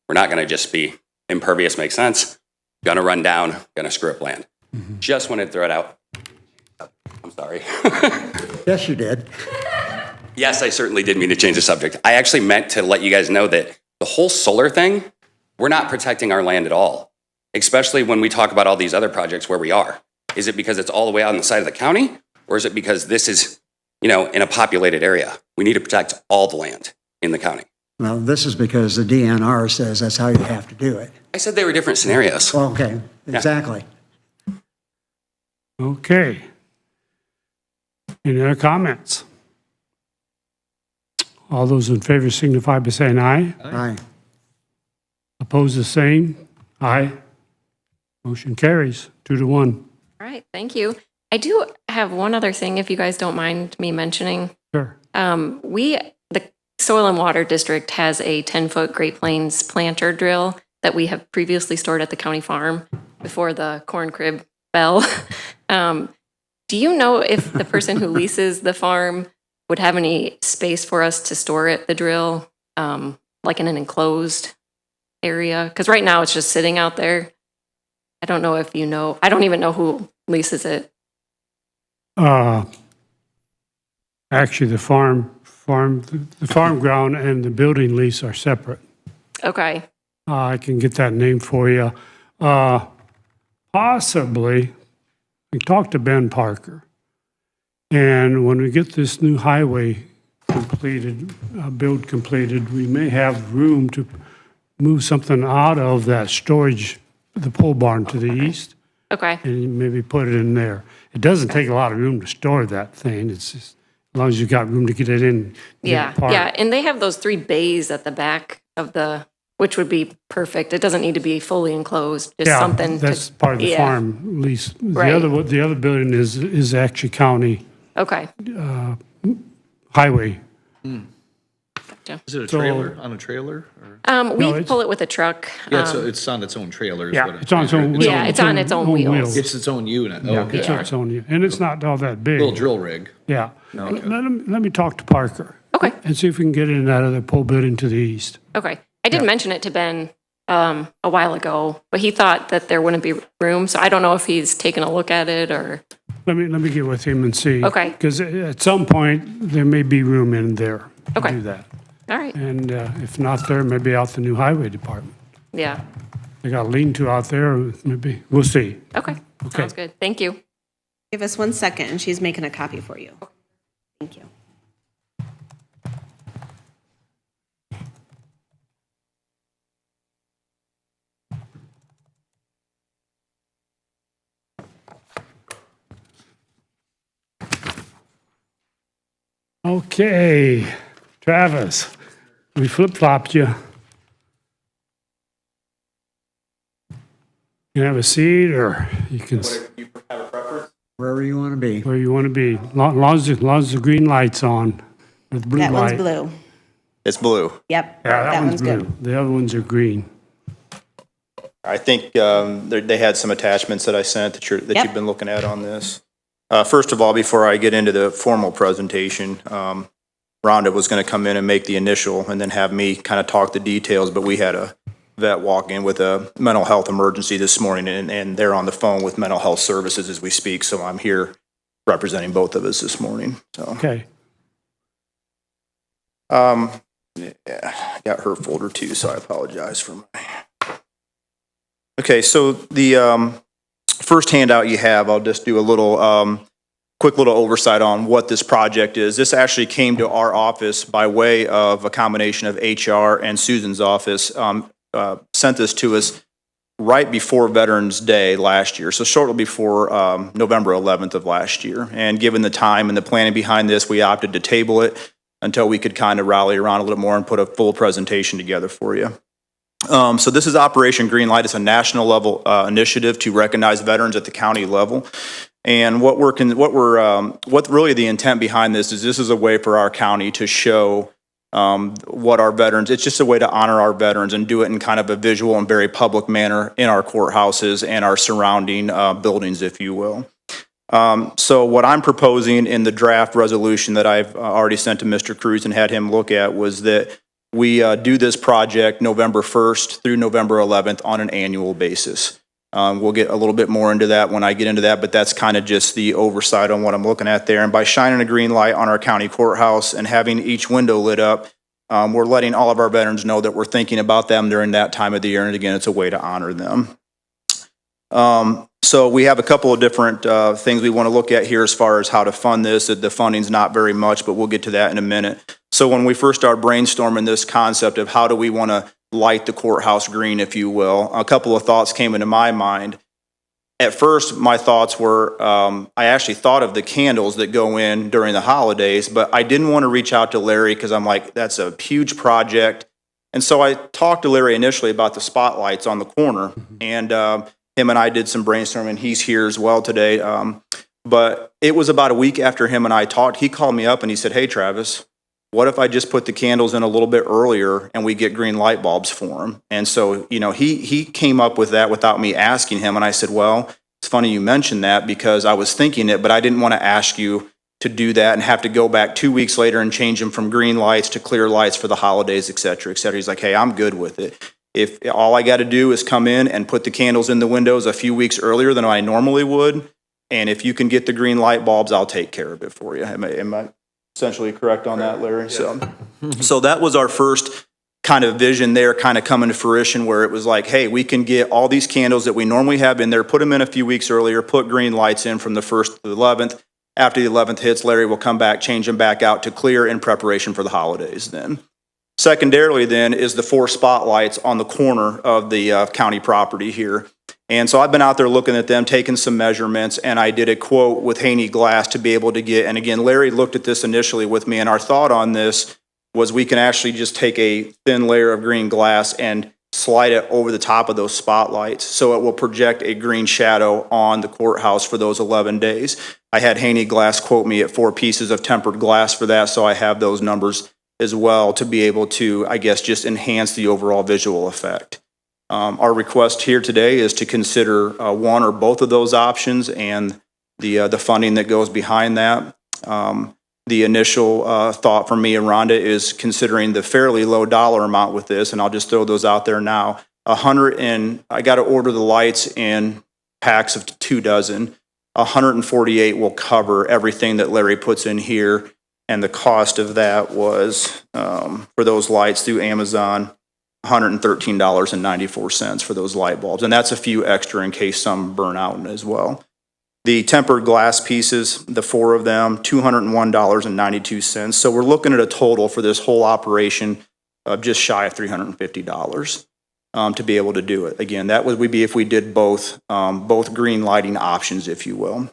We're not going to just be impervious, makes sense, going to run down, going to screw up land. Just wanted to throw it out. I'm sorry. Yes, you did. Yes, I certainly did mean to change the subject. I actually meant to let you guys know that the whole solar thing, we're not protecting our land at all, especially when we talk about all these other projects where we are. Is it because it's all the way out on the side of the county, or is it because this is, in a populated area? We need to protect all the land in the county. Well, this is because the DNR says that's how you have to do it. I said they were different scenarios. Well, okay, exactly. Okay. Any other comments? All those in favor signify by saying aye. Aye. Opposed, the same. Aye. Motion carries 2-1. All right, thank you. I do have one other thing, if you guys don't mind me mentioning. Sure. The Soil and Water District has a 10-foot Great Plains planter drill that we have previously stored at the county farm before the corn crib fell. Do you know if the person who leases the farm would have any space for us to store it, the drill, like in an enclosed area? Because right now it's just sitting out there. I don't know if you know. I don't even know who leases it. Actually, the farm ground and the building lease are separate. Okay. I can get that name for you. Possibly, we talked to Ben Parker. And when we get this new highway completed, build completed, we may have room to move something out of that storage, the pole barn to the east, Okay. and maybe put it in there. It doesn't take a lot of room to store that thing. It's just, as long as you've got room to get it in. get Yeah. it parked. Yeah. And they have those 3 bays at the back of which would be perfect. It doesn't need to be fully enclosed, just Yeah, something. that's part of the yeah. farm lease. Right. The other building is actually county Okay. highway. Is it a So- trailer, on a trailer? Or? We it's- pull it with a truck. Yeah, so it's on its own trailer. is Yeah, what it's on its own. Yeah, it's on its own wheels. It's its own unit. Oh, Yeah, okay. it's on its own, and it's not all that big. Little drill rig. Yeah. Okay. Let me talk to Parker. Okay. And see if we can get it in that other pole building to the east. Okay. I did mention it to Ben a while ago, but he thought that there wouldn't be room. So I don't know if he's taken a look at it or. Let me get with him and see. Okay. Because at some point, there may be room in there to Okay. do that. All right. And if not there, maybe out the new highway department. Yeah. They got a lean-to out there, maybe, we'll see. Okay. Sounds good. Thank you. Give us 1 second, and she's making a copy for you. Thank you. Okay, Travis, we flip-flopped you. You can have a seat, or you can, Wherever you want to be. where you want to be, long as the green light's on, or the blue That one's light. blue. It's blue. Yep. Yeah, that one's blue. good. The other ones are green. I think they had some attachments that I sent that Yep. you've been looking at on this. First of all, before I get into the formal presentation, Rhonda was going to come in and make the initial and then have me kind of talk the details, but we had a vet walk in with a mental health emergency this morning, and they're on the phone with mental health services as we speak, so I'm here representing both of us this morning, so. Okay, Yeah, I got her folder too, so I apologize for my. Okay, so the first handout you have, I'll just do a little, quick little oversight on what this project is. This actually came to our office by way of a combination of HR and Susan's office, sent this to us right before Veterans Day last year, so shortly before November 11th of last year. And given the time and the planning behind this, we opted to table it until we could kind of rally around a little more and put a full presentation together for you. So this is Operation Greenlight. It's a national level initiative to recognize veterans at the county level. And what really the intent behind this is a way for our county to show what our veterans, it's just a way to honor our veterans and do it in kind of a visual and very public manner in our courthouses and our surrounding buildings, if you will. So what I'm proposing in the draft resolution that I've already sent to Mr. Cruz and had him look at was that we do this project November 1st through November 11th on an annual basis. We'll get a little bit more into that when I get into that, but that's kind of just the oversight on what I'm looking at there. And by shining a green light on our county courthouse and having each window lit up, we're letting all of our veterans know that we're thinking about them during that time of the year. And again, it's a way to honor them. So we have a couple of different things we want to look at here as far as how to fund this. The funding's not very much, but we'll get to that in a minute. So when we first started brainstorming this concept of how do we want to light the courthouse green, if you will, a couple of thoughts came into my mind. At first, my thoughts were, I actually thought of the candles that go in during the holidays, but I didn't want to reach out to Larry because I'm like, that's a huge project. And so I talked to Larry initially about the spotlights on the corner, and him and I did some brainstorming. He's here as well today. But it was about a week after him and I talked, he called me up and he said, hey, Travis, what if I just put the candles in a little bit earlier and we get green light bulbs for them? And so, he came up with that without me asking him. And I said, well, it's funny you mentioned that because I was thinking it, but I didn't want to ask you to do that and have to go back 2 weeks later and change them from green lights to clear lights for the holidays, et cetera, et cetera. He's like, hey, I'm good with it. If all I got to do is come in and put the candles in the windows a few weeks earlier than I normally would, and if you can get the green light bulbs, I'll take care of it for you. Am I essentially correct on that, Larry? So that was our first kind of vision there, kind of coming to fruition, where it was like, hey, we can get all these candles that we normally have in there, put them in a few weeks earlier, put green lights in from the 1st to the 11th. After the 11th hits, Larry will come back, change them back out to clear in preparation for the holidays then. Secondarily then is the 4 spotlights on the corner of the county property here. And so I've been out there looking at them, taking some measurements, and I did a quote with Haney Glass to be able to get, and again, Larry looked at this initially with me, and our thought on this was we can actually just take a thin layer of green glass and slide it over the top of those spotlights so it will project a green shadow on the courthouse for those 11 days. I had Haney Glass quote me at 4 pieces of tempered glass for that, so I have those numbers as well to be able to, I guess, just enhance the overall visual effect. Our request here today is to consider one or both of those options and the funding that goes behind that. The initial thought from me and Rhonda is considering the fairly low dollar amount with this, and I'll just throw those out there now. I got to order the lights in packs of 2 dozen. 148 will cover everything that Larry puts in here, and the cost of that was, for those lights through Amazon, $113.94 for those light bulbs. And that's a few extra in case some burn out as well. The tempered glass pieces, the 4 of them, $201.92. So we're looking at a total for this whole operation of just shy of $350 to be able to do it. Again, that would be if we did both green lighting options, if you will.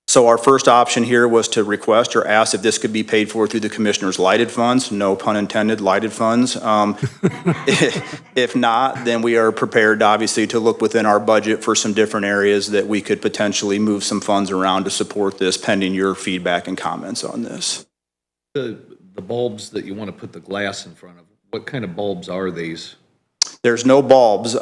So our first option here was to request or ask if this could be paid for through the commissioner's lighted funds, no pun intended, lighted funds. If not, then we are prepared, obviously, to look within our budget for some different areas that we could potentially move some funds around to support this, pending your feedback and comments on this. The bulbs that you want to put the glass in front of, what kind of bulbs are these? There's no bulbs.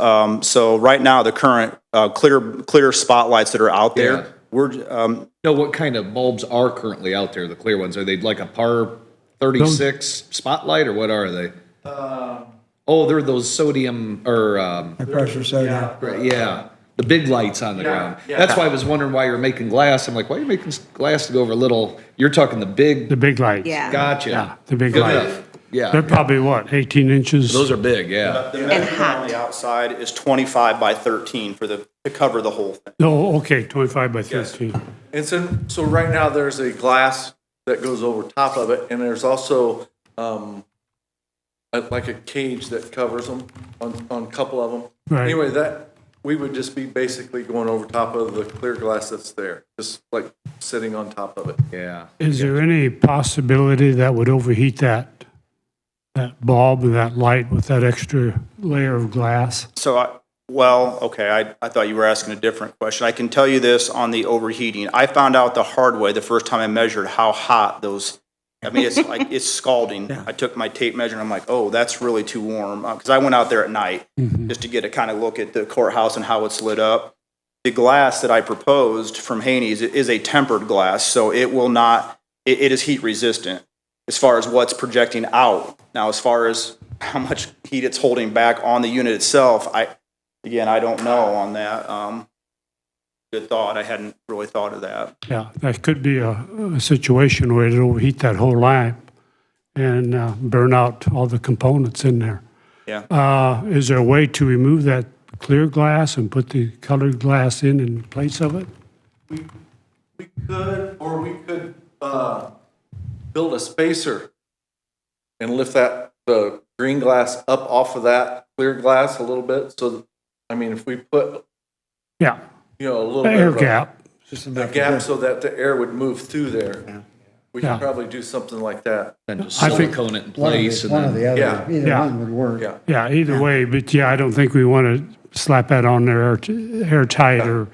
So right now, the current clear spotlights that are out there, Yeah. we're No, what kind of bulbs are currently out there, the clear ones? Are they like a par 36 spotlight, or what are they? Oh, they're those sodium, or, High pressure sodium. yeah, the big lights on the ground. That's why I was wondering why you're making glass. I'm like, why are you making glass to go over little? You're talking the big, The big lights. Yeah. gotcha. Yeah, the big Good lights. enough. Yeah. They're probably what, 18 inches? Those are big, yeah. the measurement on the outside is 25 by 13 to cover the whole thing. Oh, okay, 25 by 13. And so right now, there's a glass that goes over top of it, and there's also like a cage that covers them on a couple of them. Right. Anyway, that we would just be basically going over top of the clear glass that's there, just like sitting on top of it. Yeah. Is there any possibility that would overheat that bulb and that light with that extra layer of glass? So, I thought you were asking a different question. I can tell you this on the overheating. I found out the hard way the first time I measured how hot those, it's like, it's scalding. Yeah. I took my tape measure and I'm like, oh, that's really too warm. Because I went out there at night just to get a kind of look at the courthouse and how it's lit up. The glass that I proposed from Haney's is a tempered glass, so it will not, it is heat resistant as far as what's projecting out. Now, as far as how much heat it's holding back on the unit itself, again, I don't know on that. Good thought. I hadn't really thought of that. Yeah, that could be a situation where it'll overheat that whole lamp and burn out all the components in there. Yeah. Is there a way to remove that clear glass and put the colored glass in place of it? We could, or we could, build a spacer and lift the green glass up off of that clear glass a little bit, so, I mean, if we put, Yeah, a little the bit air of gap. Just a enough gap to- so that the air would move through there. We Yeah. could probably do something like that. Then just I think- silicone it in One of place the, and one of then, the other, Yeah. either Yeah. one would work. Yeah. Yeah, either way, but yeah, I don't think we want to slap that on there airtight or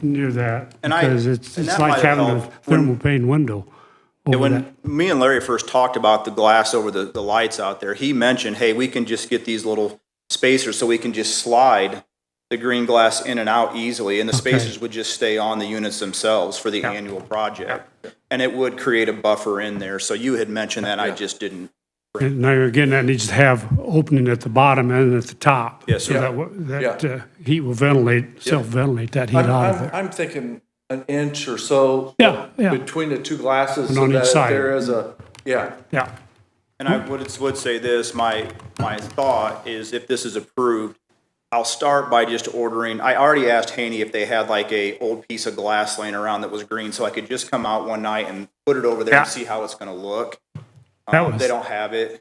near that. And I- Because it's and that like might have having a helped when- thermal pane window Yeah, over that. when me and Larry first talked about the glass over the lights out there, he mentioned, hey, we can just get these little spacers so we can just slide the green glass in and out easily, and the Okay. spacers would just stay on the units themselves for the annual project. And it would create a buffer in there. So you had mentioned that, I just didn't. And now, again, that needs to have opening at the bottom and at the top. Yes, So sir. that heat will ventilate, self-ventilate that heat out of there. I'm thinking an inch or so. Yeah, yeah. Between the two glasses, And so on that each if side. there is a, yeah. Yeah, And I would say this, my thought is if this is approved, I'll start by just ordering, I already asked Haney if they had like a old piece of glass laying around that was green, so I could just come out one night and put it over there and Yeah. see how it's gonna look. That was- They don't have it.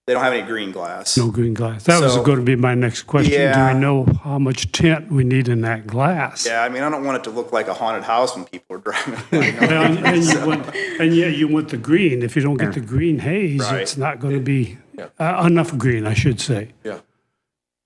They don't have any green glass. no green glass. That was So- going to be my next question. Do Yeah. we know how much tint we need in that glass? Yeah, I mean, I don't want it to look like a haunted house when people are driving. Well, and yet you want the green. If you don't get the green haze, Right. it's not going to be enough green, I should say. Yeah.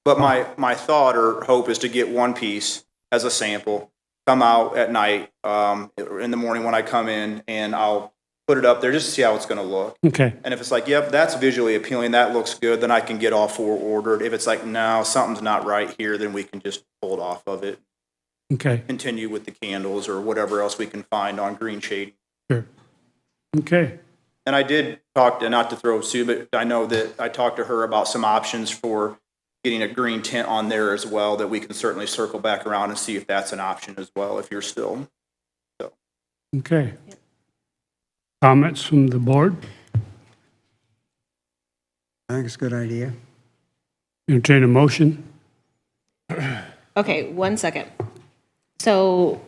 But my thought or hope is to get one piece as a sample, come out at night, in the morning when I come in, and I'll put it up there just to see how it's gonna look. Okay, And if it's like, yep, that's visually appealing, that looks good, then I can get all four ordered. If it's like, no, something's not right here, then we can just hold off of it, okay, continue with the candles or whatever else we can find on green shading. sure. Okay, And I did talk to, not to throw Sue, but I know that I talked to her about some options for getting a green tint on there as well, that we can certainly circle back around and see if that's an option as well, if you're still. okay. Comments from the board? I think it's a good idea. Entertain a motion? Okay, 1 second. So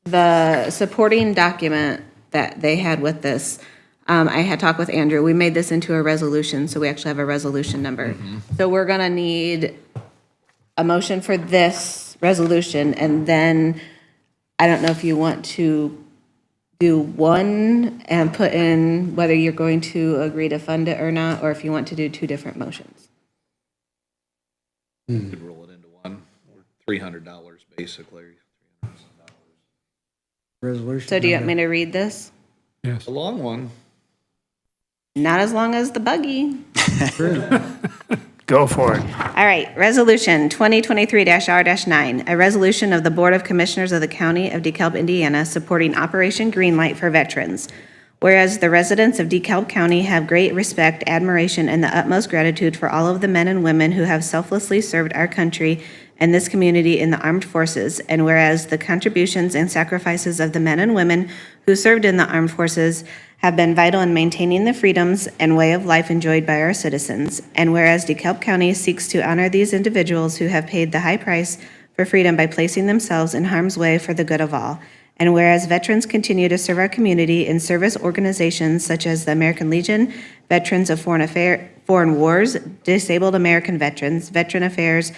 the supporting document that they had with this, I had talked with Andrew. We made this into a resolution, so we actually have a resolution number. So we're gonna need a motion for this resolution, and then I don't know if you want to do one and put in whether you're going to agree to fund it or not, or if you want to do two different motions. you could roll it into one, or $300 basically. Resolution. So do you want number. me to read this? Yes. A long one. Not as long as the buggy. Go for it. All right, Resolution 2023-R-9, a resolution of the Board of Commissioners of the County of DeKalb, Indiana, supporting Operation Greenlight for veterans. Whereas the residents of DeKalb County have great respect, admiration, and the utmost gratitude for all of the men and women who have selflessly served our country and this community in the armed forces, and whereas the contributions and sacrifices of the men and women who served in the armed forces have been vital in maintaining the freedoms and way of life enjoyed by our citizens, and whereas DeKalb County seeks to honor these individuals who have paid the high price for freedom by placing themselves in harm's way for the good of all, and whereas veterans continue to serve our community in service organizations such as the American Legion, Veterans of Foreign Wars, Disabled American Veterans, Veteran Affairs,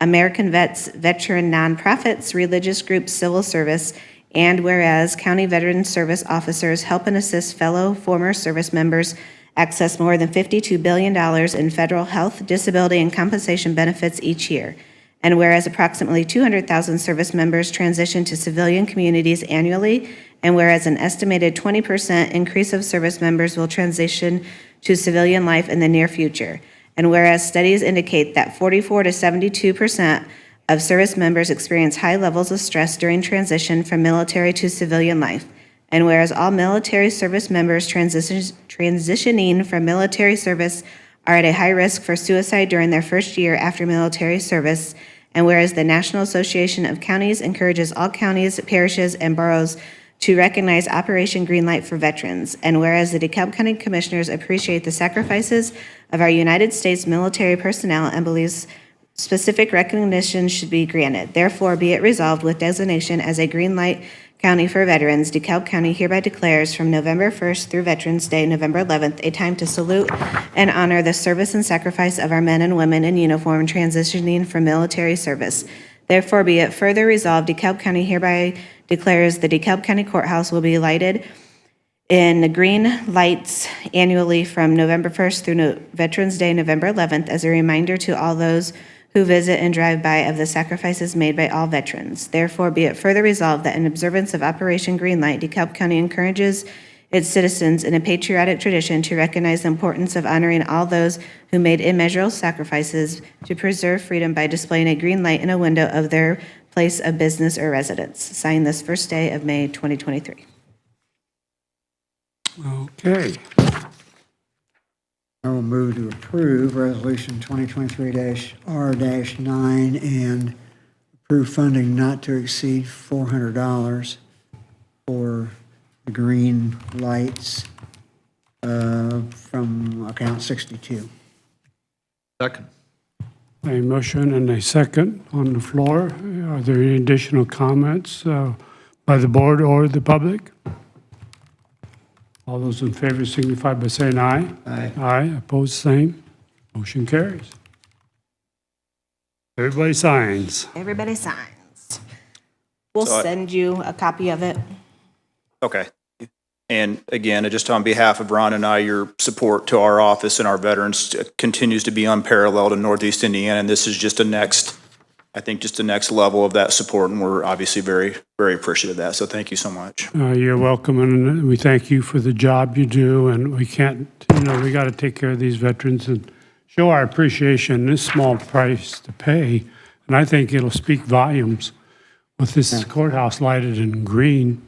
American Vets, veteran nonprofits, religious groups, civil service, and whereas county veteran service officers help and assist fellow former service members access more than $52 billion in federal health, disability, and compensation benefits each year. And whereas approximately 200,000 service members transition to civilian communities annually, and whereas an estimated 20% increase of service members will transition to civilian life in the near future. And whereas studies indicate that 44 to 72% of service members experience high levels of stress during transition from military to civilian life. And whereas all military service members transitioning from military service are at a high risk for suicide during their first year after military service. And whereas the National Association of Counties encourages all counties, parishes, and boroughs to recognize Operation Greenlight for veterans. And whereas the DeKalb County Commissioners appreciate the sacrifices of our United States military personnel and believes specific recognition should be granted. Therefore, be it resolved with designation as a green light county for veterans, DeKalb County hereby declares from November 1st through Veterans Day, November 11th, a time to salute and honor the service and sacrifice of our men and women in uniform transitioning from military service. Therefore, be it further resolved, DeKalb County hereby declares the DeKalb County Courthouse will be lighted in green lights annually from November 1st through Veterans Day, November 11th, as a reminder to all those who visit and drive by of the sacrifices made by all veterans. Therefore, be it further resolved that in observance of Operation Greenlight, DeKalb County encourages its citizens in a patriotic tradition to recognize the importance of honoring all those who made immeasurable sacrifices to preserve freedom by displaying a green light in a window of their place of business or residence. Signed this first day of May 2023. Okay. I will move to approve Resolution 2023-R-9 and approve funding not to exceed $400 for the green lights from account 62. Second. A motion and a second on the floor. Are there any additional comments by the board or the public? All those in favor signify by saying aye. Aye. Aye, opposed, same. Motion carries. Everybody signs. Everybody signs. We'll So send you a copy of it. Okay. And again, just on behalf of Ron and I, your support to our office and our veterans continues to be unparalleled in Northeast Indiana. And this is just a next level of that support. And we're obviously very, very appreciative of that. So thank you so much. You're welcome, and we thank you for the job you do, and we can't, we got to take care of these veterans and show our appreciation, this small price to pay, and I think it'll speak volumes with this courthouse lighted in green.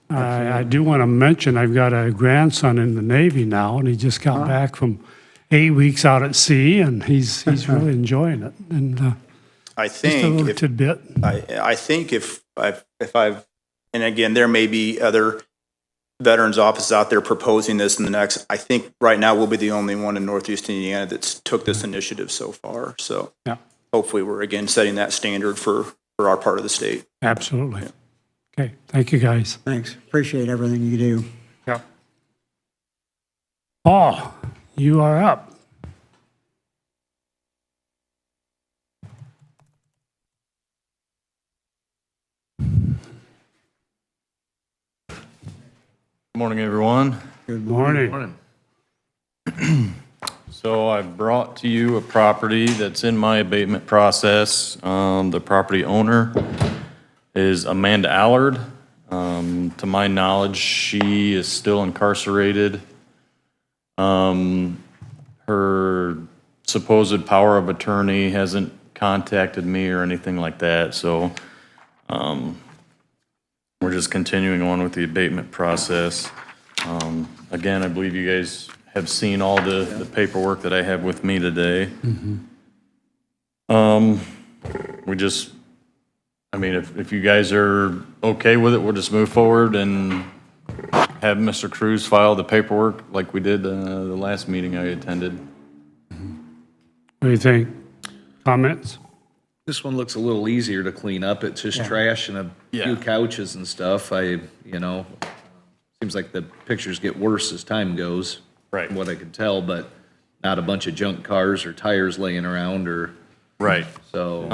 I do want to mention, I've got a grandson in the Navy now, and he just got back from 8 weeks out at sea, and he's really enjoying it, and I just a think little if, tidbit. I think if I've, and again, there may be other veterans offices out there proposing this in the next, I think right now we'll be the only one in Northeast Indiana that's took this initiative so far. So Yeah. hopefully we're again setting that standard for our part of the state. Absolutely. Okay, thank you, guys. Thanks. Appreciate everything you do. Yeah. Paul, you are up. Good morning, everyone. Good Morning. Morning. So I brought to you a property that's in my abatement process. The property owner is Amanda Allard. To my knowledge, she is still incarcerated. Her supposed power of attorney hasn't contacted me or anything like that, so we're just continuing on with the abatement process. Again, I believe you guys have seen all the paperwork that I have with me today. We just, I mean, if you guys are okay with it, we'll just move forward and have Mr. Cruz file the paperwork like we did the last meeting I attended. What do you think? Comments? This one looks a little easier to clean up. It's just trash and a few couches and stuff. Seems like the pictures get worse as time goes. Right. From what I could tell, but not a bunch of junk cars or tires laying around or, Right. so.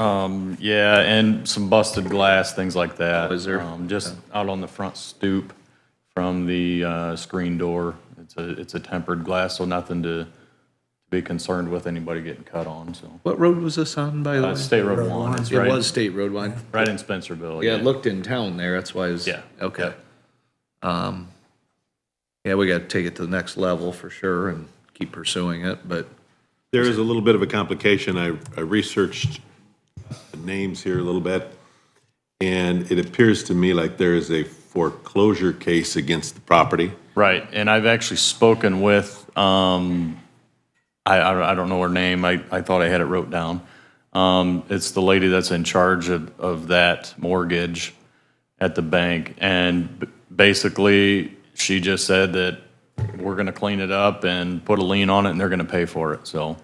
Yeah, and some busted glass, things like that. Is there? Just out on the front stoop from the screen door. It's a tempered glass, so nothing to be concerned with anybody getting cut on, so. What road was this on, by the way? State Road 1, it's It right, was State Road 1. right in Spencerville. Yeah, it looked in town there, that's why I was. Yeah. Okay. Yeah, we gotta take it to the next level for sure and keep pursuing it, but There is a little bit of a complication. I researched the names here a little bit, and it appears to me like there is a foreclosure case against the property. Right, and I've actually spoken with, I don't know her name, I thought I had it wrote down. It's the lady that's in charge of that mortgage at the bank. And basically, she just said that we're going to clean it up and put a lien on it, and they're going to pay for it, so.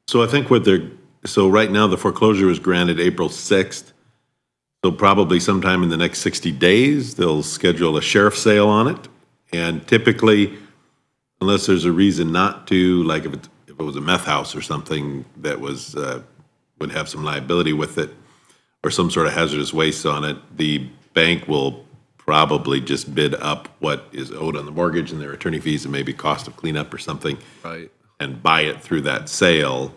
So I think so right now, the foreclosure was granted April 6th. So probably sometime in the next 60 days, they'll schedule a sheriff's sale on it. And typically, unless there's a reason not to, like if it was a meth house or something that was, would have some liability with it, or some sort of hazardous waste on it, the bank will probably just bid up what is owed on the mortgage and their attorney fees and maybe cost of cleanup or something. Right. And buy it through that sale,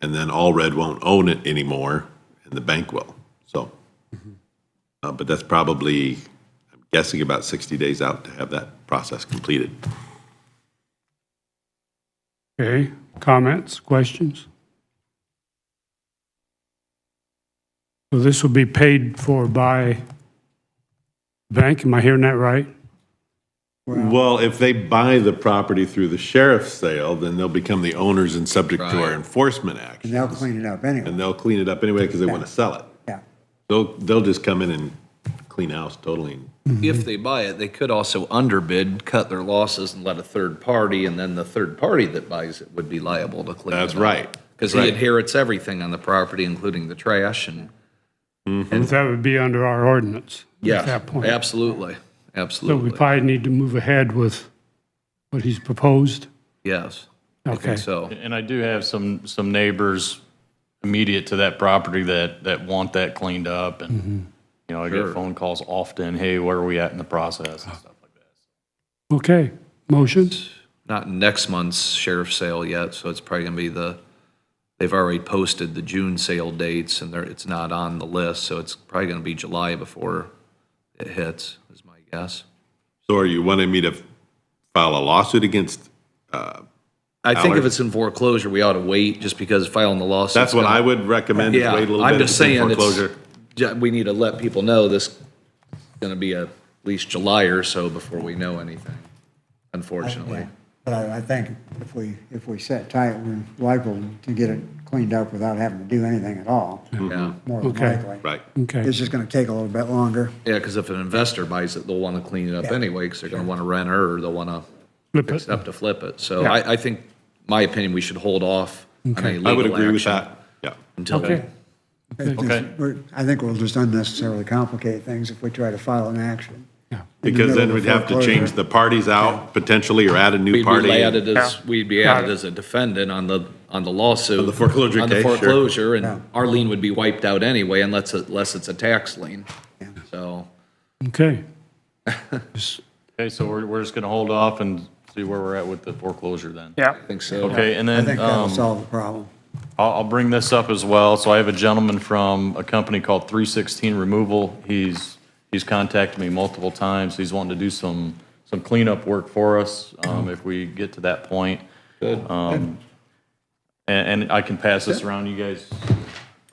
and then All Red won't own it anymore, and the bank will, so. But that's probably, I'm guessing about 60 days out to have that process completed. Okay, comments, questions? So this will be paid for by bank, am I hearing that right? Well, if they buy the property through the sheriff's sale, then they'll become the owners and subject to our Right. enforcement And action. they'll clean it up anyway. And they'll clean it up anyway because they want to sell it. Yeah. They'll just come in and clean house totally. If they buy it, they could also underbid, cut their losses and let a third party, and then the third party that buys it would be liable to clean it up. That's right. Because he Right. inherits everything on the property, including the trash and, And that would be under our ordinance at yeah, that point. absolutely, So we absolutely. probably need to move ahead with what he's proposed. Yes, I Okay. think so. And I do have some neighbors immediate to that property that want that cleaned up. And, you know, I Sure. get phone calls often, hey, where are we at in the process and stuff like that. Okay, motion? Not next month's sheriff's sale yet, so it's probably gonna be they've already posted the June sale dates, and it's not on the list, so it's probably gonna be July before it hits, is my guess. So are you wanting me to file a lawsuit against, I think if Allard? it's in foreclosure, we ought to wait, just because filing the lawsuit. that's what I would recommend, is Yeah, wait a little I'm bit just if it's in saying, foreclosure. we need to let people know this is gonna be at least July or so before we know anything, unfortunately. But I think if we set tight, we're liable to get it cleaned up without having to do anything at all, Yeah, more than Okay. likely. Right. Okay, It's just gonna take a little bit longer. yeah, because if an investor buys it, they'll wanna clean it up Yeah. anyway, because they're gonna want to rent her, or they'll wanna flip fix it. it up to flip it. So Yeah. I think, my opinion, we should hold off on any I would legal agree with action that, yeah. until. Okay, I think we'll just unnecessarily complicate things if we try to file an action. yeah. Because then we'd have to change the parties out potentially, or add a new We'd party. be added Yeah. we'd be Got added it. as a defendant on the lawsuit. On the foreclosure On the case, sure. foreclosure, Yeah. and our lien would be wiped out anyway unless it's a tax lien. So, Okay. Okay, so we're just gonna hold off and see where we're at with the foreclosure then. Yeah. I think so. Okay, and I then, think that'll solve the problem. I'll bring this up as well. So I have a gentleman from a company called 316 Removal. He's contacted me multiple times. He's wanting to do some cleanup work for us, if we get to that point. Good. And I can pass this around. You guys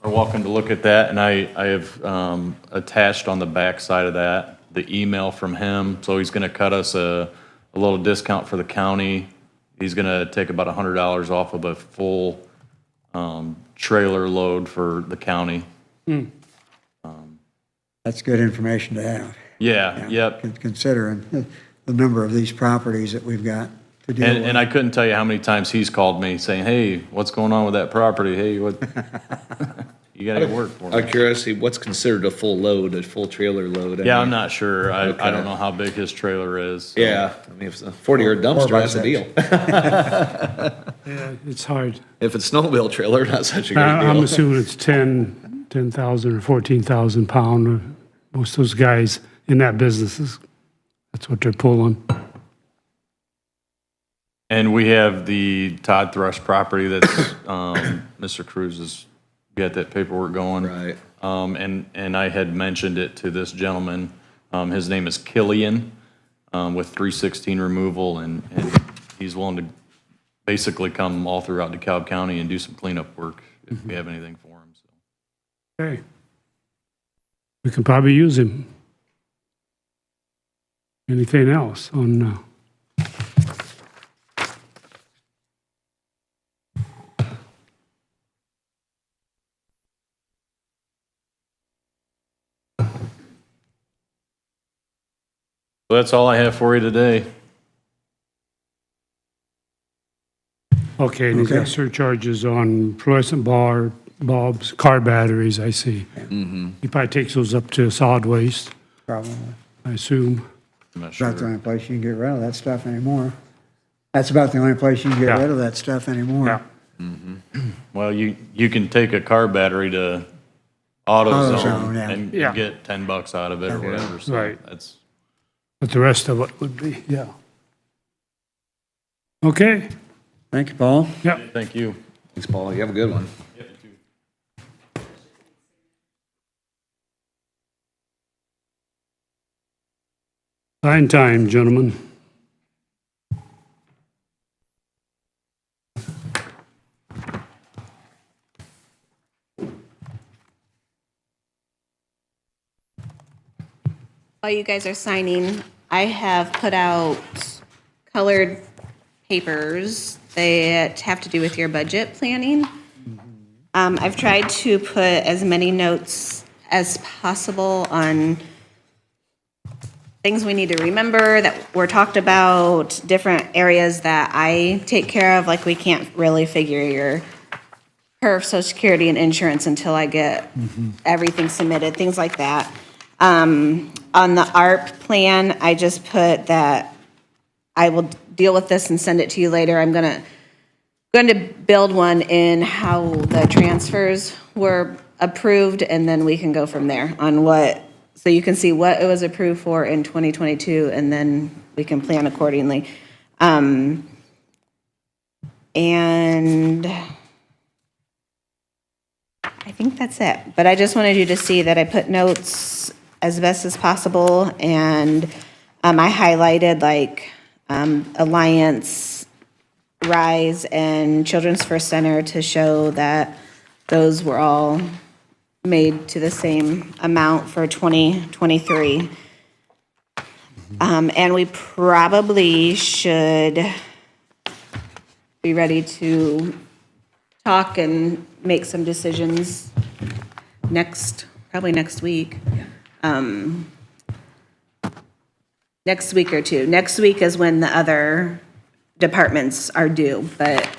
are welcome to look at that. And I have attached on the back side of that the email from him. So he's going to cut us a little discount for the county. He's going to take about $100 off of a full trailer load for the county. That's good information to have. Yeah, yep. Considering the number of these properties that we've got to deal with. And I couldn't tell you how many times he's called me saying, hey, what's going on with that property? Hey, what? You got any work for Out of me? curiosity, what's considered a full load, a full trailer load? I Yeah, mean, I'm not sure. I Okay. don't know how big his trailer is. so. Yeah, I mean, if it's a 40-yard dumpster, by that's a six. deal. Yeah, it's hard. If it's snowmobile trailer, not such a great I'm deal. assuming it's 10,000 or 14,000 pound. Most of those guys in that business that's what they're pulling. And we have the Todd Thrush property that's, Mr. Cruz has got that paperwork going. Right. And I had mentioned it to this gentleman. His name is Killian, with 316 Removal, and he's willing to basically come all throughout DeKalb County and do some cleanup work if we have anything for him, so. Okay. We can probably use him. Anything else on, So that's all I have for you today. Okay, and he's got surcharges on fluorescent bulbs, car batteries, I see. He probably takes those up to solid waste, Probably. I assume. I'm not About the sure. only place you can get rid of that stuff anymore. That's about the only place you can get Yeah. rid of that stuff anymore. Yeah. Well, you can take a car battery to AutoZone AutoZone, yeah. and Yeah. get $10 out of it or whatever, so Right. that's. But the rest of it would be, yeah. Okay, Thank you, Paul. yeah. Thank you. Thanks, Paul. You have a good one. Fine time, gentlemen. While you guys are signing, I have put out colored papers that have to do with your budget planning. I've tried to put as many notes as possible on things we need to remember that were talked about, different areas that I take care of, like we can't really figure your perf, social security, and insurance until I get everything submitted, things like that. On the ARP plan, I just put that I will deal with this and send it to you later. I'm going to build one in how the transfers were approved, and then we can go from there on what, so you can see what it was approved for in 2022, and then we can plan accordingly. And I think that's it. But I just wanted you to see that I put notes as best as possible, and I highlighted like Alliance, Rise, and Children's First Center to show that those were all made to the same amount for 2023. And we probably should be ready to talk and make some decisions probably next week. Next week or two. Next week is when the other departments are due, but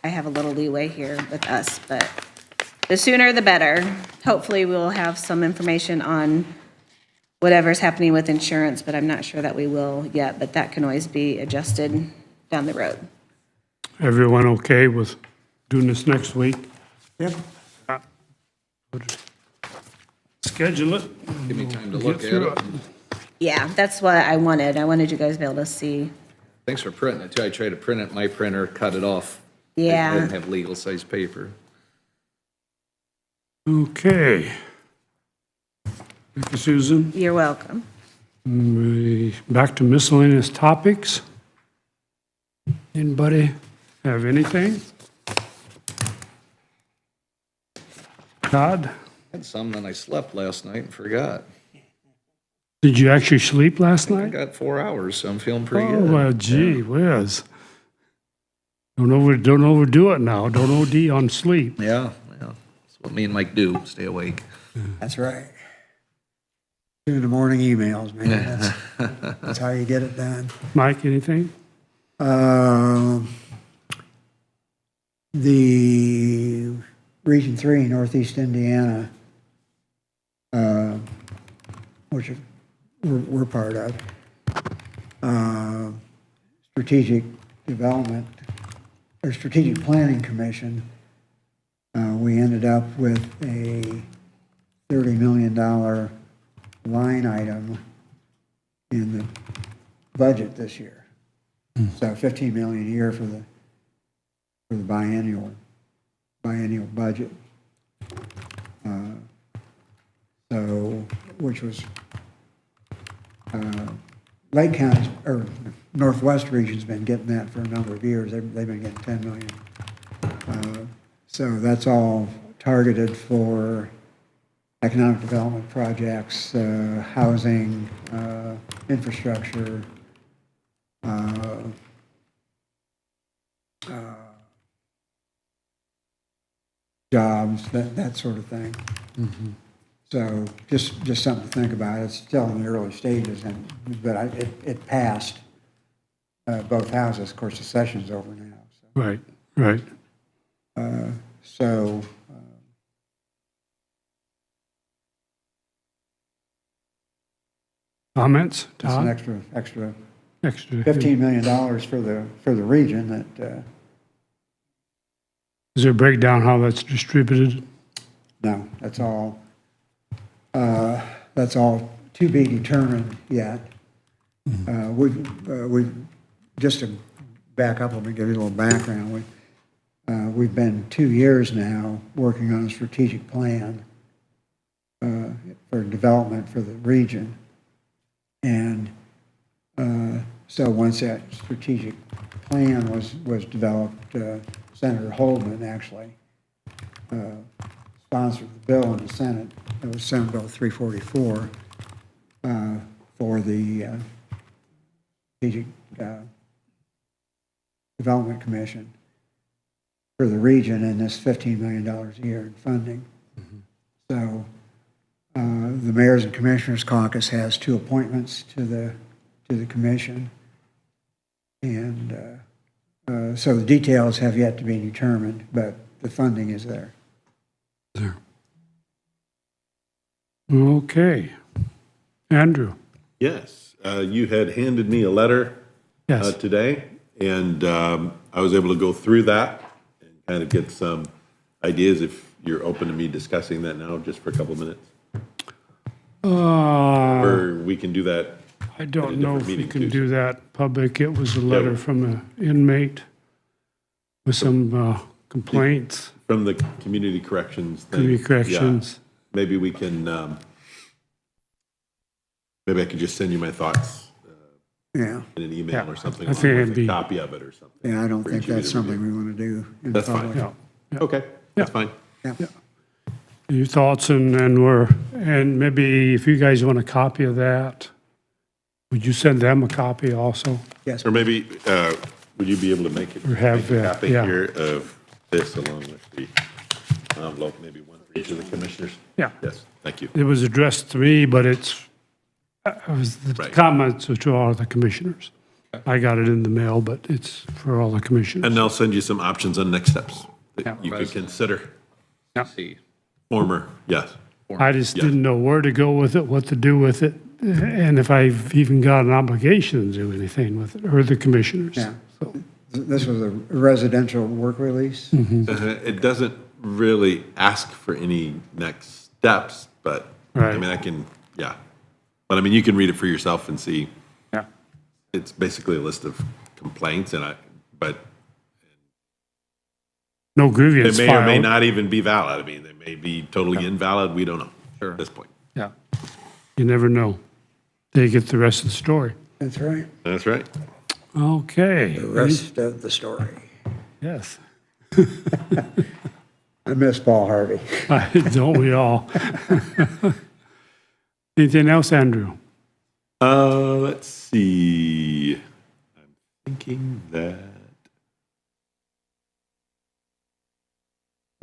I have a little leeway here with us, but the sooner the better. Hopefully we'll have some information on whatever's happening with insurance, but I'm not sure that we will yet, but that can always be adjusted down the road. Everyone okay with doing this next week? Yep. Schedule it. Give me time to Get look at through it. it. Yeah, that's what I wanted. I wanted you guys to be able to see. Thanks for printing it too. I tried to print it, my printer cut it off. Yeah. I didn't have legal size paper. Okay. Thank you, Susan. You're welcome. Back to miscellaneous topics. Anybody have anything? Todd, Had some, then I slept last night and forgot. did you actually sleep last I night? got 4 hours, so I'm feeling pretty Oh, good. well, gee whiz. Don't overdo it now. Don't OD on sleep. Yeah, that's what me and Mike do, stay awake. That's right. Doing the morning emails, man. That's how you get it done. Mike, anything? The Region 3, Northeast Indiana, which we're part of, Strategic Development, or Strategic Planning Commission, we ended up with a $30 million line item in the budget this year. So 15 million a year for the biennial budget. So, which was, Lake County, or Northwest Region's been getting that for a number of years. They've been getting 10 million. So that's all targeted for economic development projects, housing, infrastructure, jobs, that sort of thing. So just something to think about. It's still in the early stages, but it passed both houses. Of course, the session's over now. So, Right, right. so Comments, it's an Todd? extra Extra. $15 million for the region that, Is there a breakdown how that's distributed? no, that's all to be determined yet. We've, just to back up, let me give you a little background. We've been 2 years now working on a strategic plan for development for the region. And so once that strategic plan was developed, Senator Holdman actually sponsored the bill in the Senate. It was Senate Bill 344 for the Strategic Development Commission for the region, and this $15 million a year in funding. So the Mayors and Commissioners Caucus has 2 appointments to the commission, and so the details have yet to be determined, but the funding is there. Okay. Andrew? Yes, you had handed me a letter Yes. today, and I was able to go through that and kind of get some ideas, if you're open to me discussing that now, just for a couple of minutes. Or we can do that. I don't in a know different if we meeting can too. do that public. It was a letter from an inmate with some complaints, From the community corrections thing. community Yeah. corrections. Maybe we can, maybe I could just send you my thoughts Yeah, in an email Yeah, or something, I along think with it'd a be- copy of it or something. yeah, I don't for think each of you that's to review. something we want to do in That's fine. public. Yeah. Yeah. Okay, that's fine. Yeah. Your thoughts and maybe if you guys want a copy of that, would you send them a copy also? Yes, Or maybe, would you be able to make it? Or have, make a copy yeah. here of this along with the envelope, maybe one for each of the commissioners? Yeah. Yes, thank you. It was addressed to me, but the Right. comments are to all the commissioners. I got it in the mail, but it's for all the commissioners. And I'll send you some options on next steps Yeah. that you could consider. See, Former, yes. I just Yeah. didn't know where to go with it, what to do with it, and if I've even got an obligation to do anything with it, or the commissioners. Yeah. So, this was a residential work release. It doesn't really ask for any next steps, but, I Right. mean, I can, yeah. But I mean, you can read it for yourself and see, yeah. it's basically a list of complaints, but No they grievance may or may filed. not even be valid. I mean, they may be totally invalid, we don't know at this point. Yeah. You never know. They get the rest of the story. That's right. That's right. Okay. The rest of the story. Yes. I miss Paul Harvey. Don't we all? Anything else, Andrew? Let's see. I'm thinking that.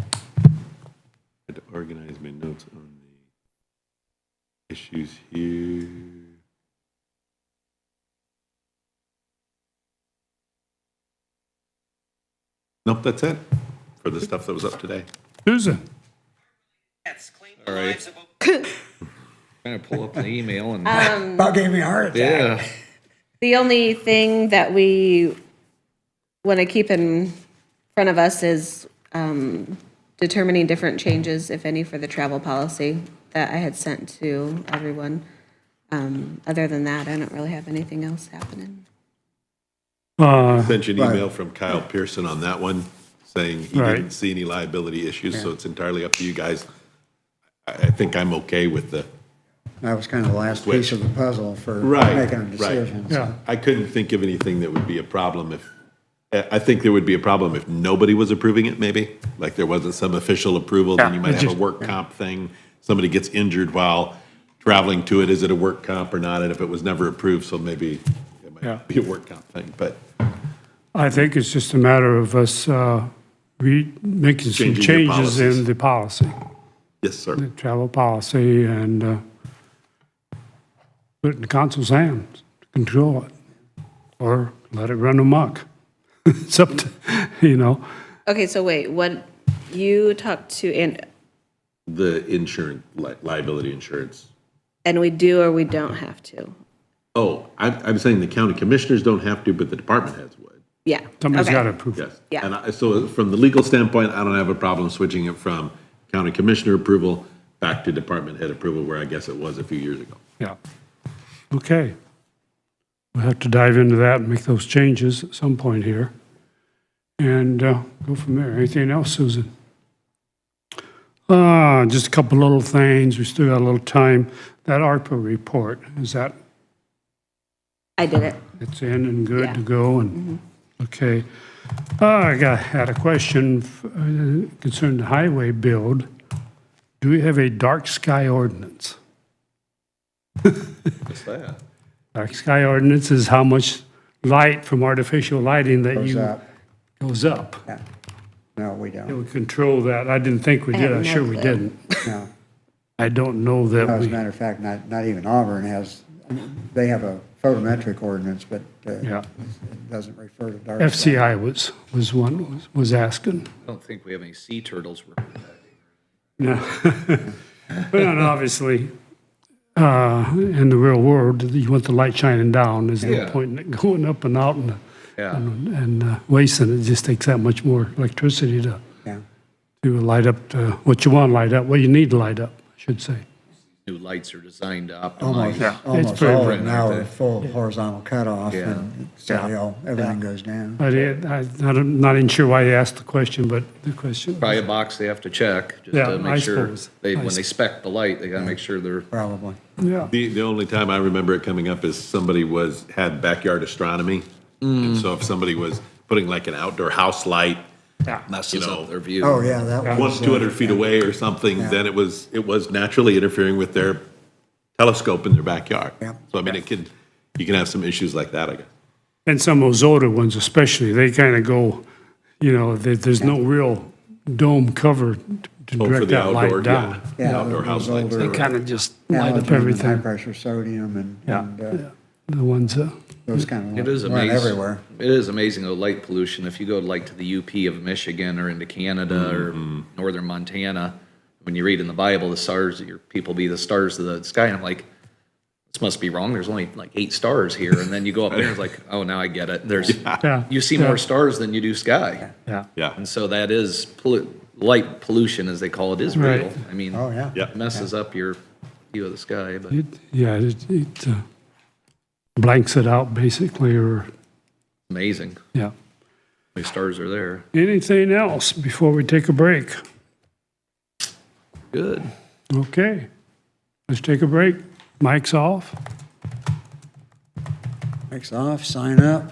I had to organize my notes on the issues here. Nope, that's it for the stuff that was up today. Susan? all right. Trying to pull up the email and, About gave me a heart attack. yeah. The only thing that we want to keep in front of us is determining different changes, if any, for the travel policy that I had sent to everyone. Other than that, I don't really have anything else happening. Sent you an email from Kyle Pearson on that one, saying he Right. didn't see any liability issues, so it's entirely up to you guys. I think I'm okay with the, That was kind of the last piece of the puzzle for Right, making a right. decision. Yeah. I couldn't think of anything that would be a problem if, I think there would be a problem if nobody was approving it, maybe. Like there wasn't some official approval, then Yeah, you might it have a just- work comp thing. Somebody gets injured while traveling to it, is it a work comp or not? And if it was never approved, so maybe it Yeah. might be a work comp thing, but I think it's just a matter of us making some Changing your changes policies. in the policy. Yes, sir. the travel policy and put it in the council's hands to control it, or let it run amok. It's up to, you know, Okay, so wait, what, you talked to, The insurance, liability insurance. and we do or we don't have to? Oh, I'm saying the county commissioners don't have to, but the department heads would. Yeah. somebody's okay. got to approve it. Yes. Yeah. And so from the legal standpoint, I don't have a problem switching it from county commissioner approval back to department head approval, where I guess it was a few years ago. Yeah. Okay. We'll have to dive into that and make those changes at some point here. And go from there. Anything else, Susan? Just a couple little things. We still got a little time. That ARPA report, is that, I did it. it's in and good to Yeah. go? And okay. Had a question concerning the highway build. Do we have a dark sky ordinance? What's that? Dark sky ordinance is how much light from artificial lighting that Goes you up. goes up. Yeah. No, we It don't. would control that. I didn't think we I did. have I'm no sure we clue. didn't. No. I don't know that As a we, matter of fact, not even Auburn has, they have a photometric ordinance, but yeah. it doesn't refer to dark sky. FCI was asking. I don't think we have any sea turtles. No. But then obviously, in the real world, you want the light shining down. There's no Yeah. point in it going up and out Yeah. and wasting. It just takes that much more electricity Yeah. to light up what you want to light up, what you need to light up, I should say. New lights are designed to Almost, optimize. almost pretty all of bright, them now aren't are they? full horizontal cutoff, Yeah. and so everything goes down. But I'm not even sure why you asked the question, but the question. Probably a box they have to check, just Yeah, to I make sure, suppose. when they spec the light, they gotta make sure they're, Probably. Yeah. The only time I remember it coming up is somebody had backyard astronomy. And so if somebody was putting like an outdoor house light, messes You know. up their view. Oh, yeah, that was. 200 feet away or something, then it was naturally interfering with their telescope in their backyard. Yeah. So I mean, you can have some issues like that, I guess. And some of those older ones especially, they kind of go, there's no real dome cover to Oh, for direct the that outdoor, light down. Yeah, outdoor those house lights. older They kind of just light halogen up and everything. high-pressure sodium and The ones, those kind It of is run amazing. everywhere. It is amazing, the light pollution. If you go like to the UP of Michigan or into Canada or northern Montana, when you read in the Bible, the stars, your people be the stars of the sky, and I'm like, this must be wrong. There's only like 8 stars here. And then you go up there, and it's like, oh, now I get it. yeah. You see more stars than you do sky. Yeah. Yeah. And so that is, light pollution, as they call it, is real. Right. I mean, Oh, yeah. Yeah. it messes up your view of the sky, but It blanks it out basically, or, amazing. yeah. How many stars are there? Anything else before we take a break? Good. Okay. Let's take a break. Mic's off. Mic's off, sign up.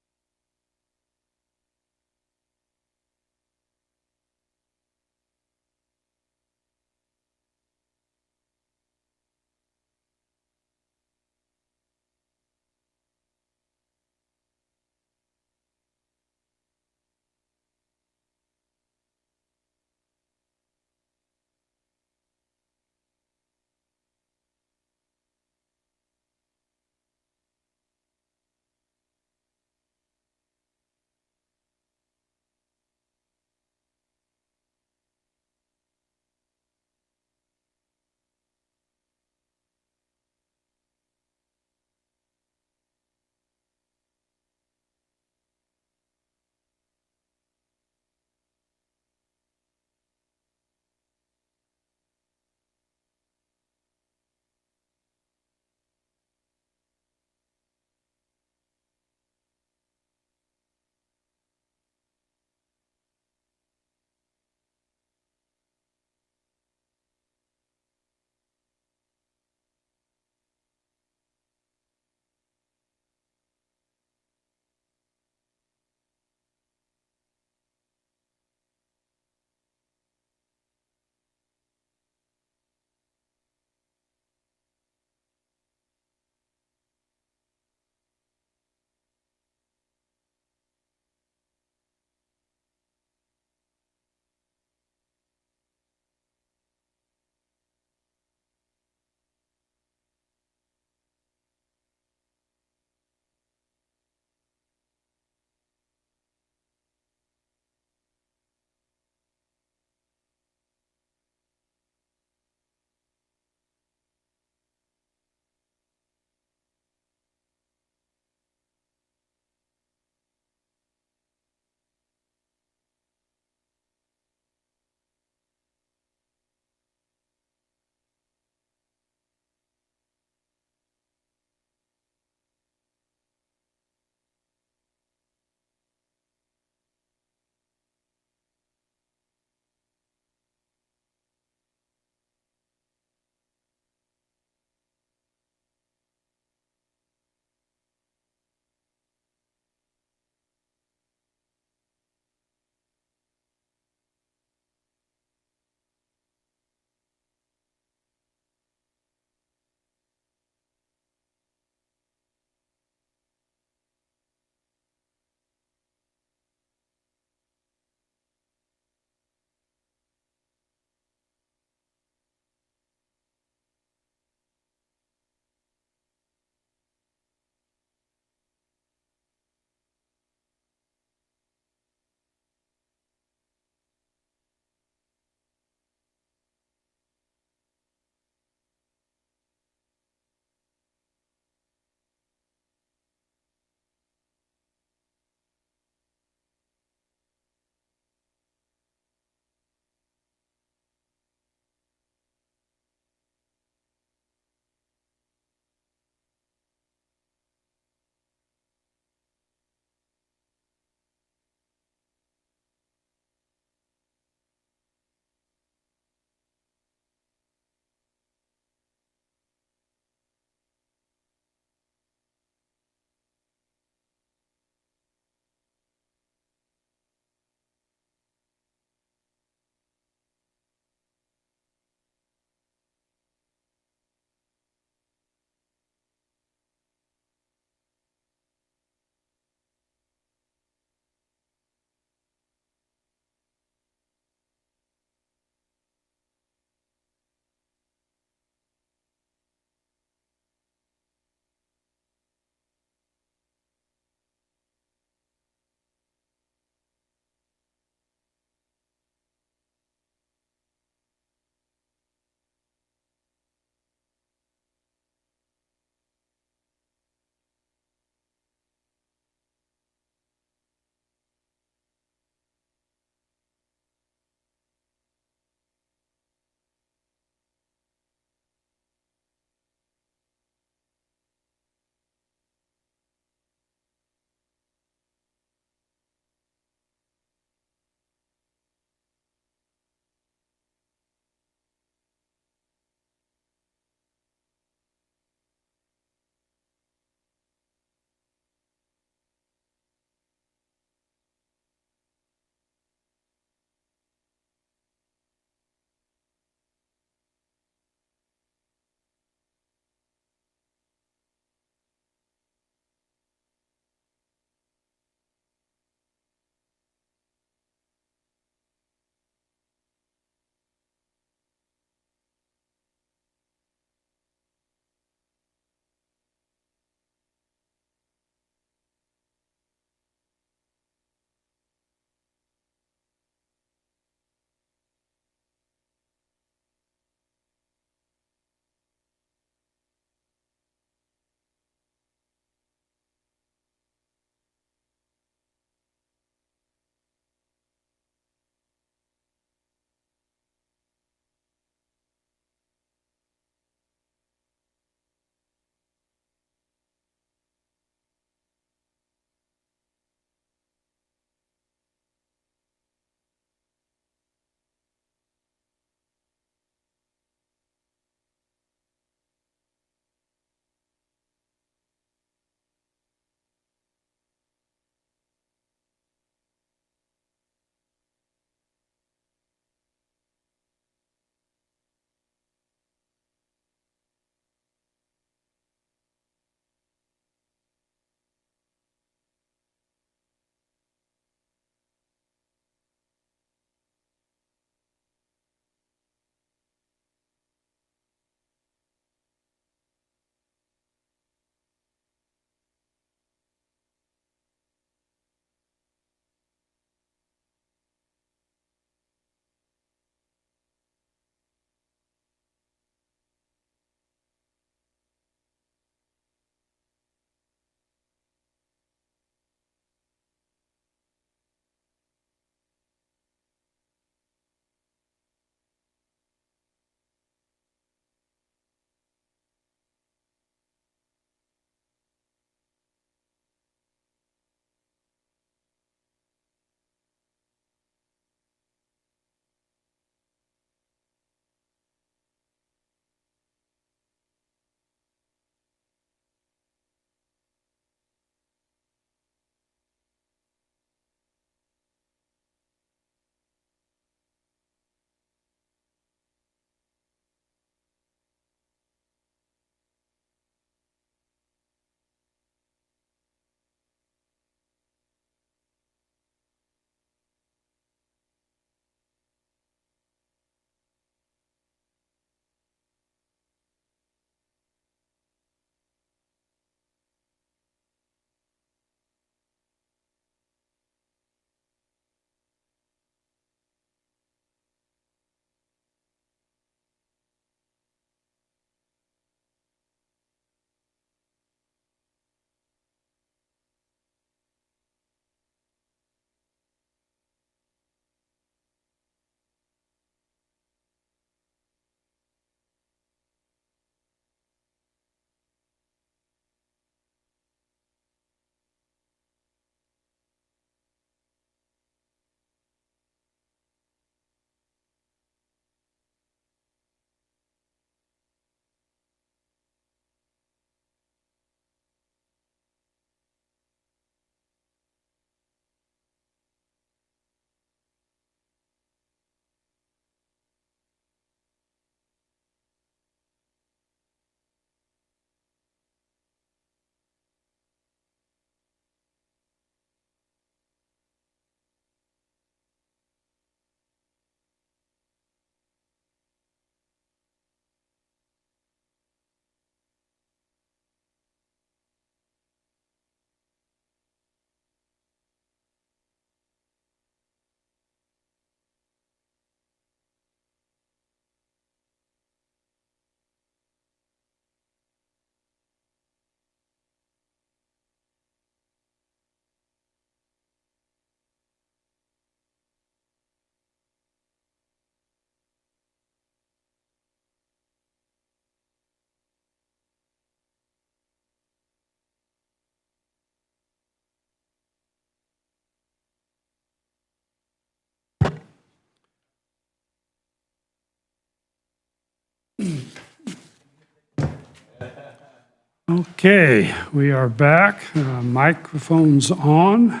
Okay, we are back. Microphone's on.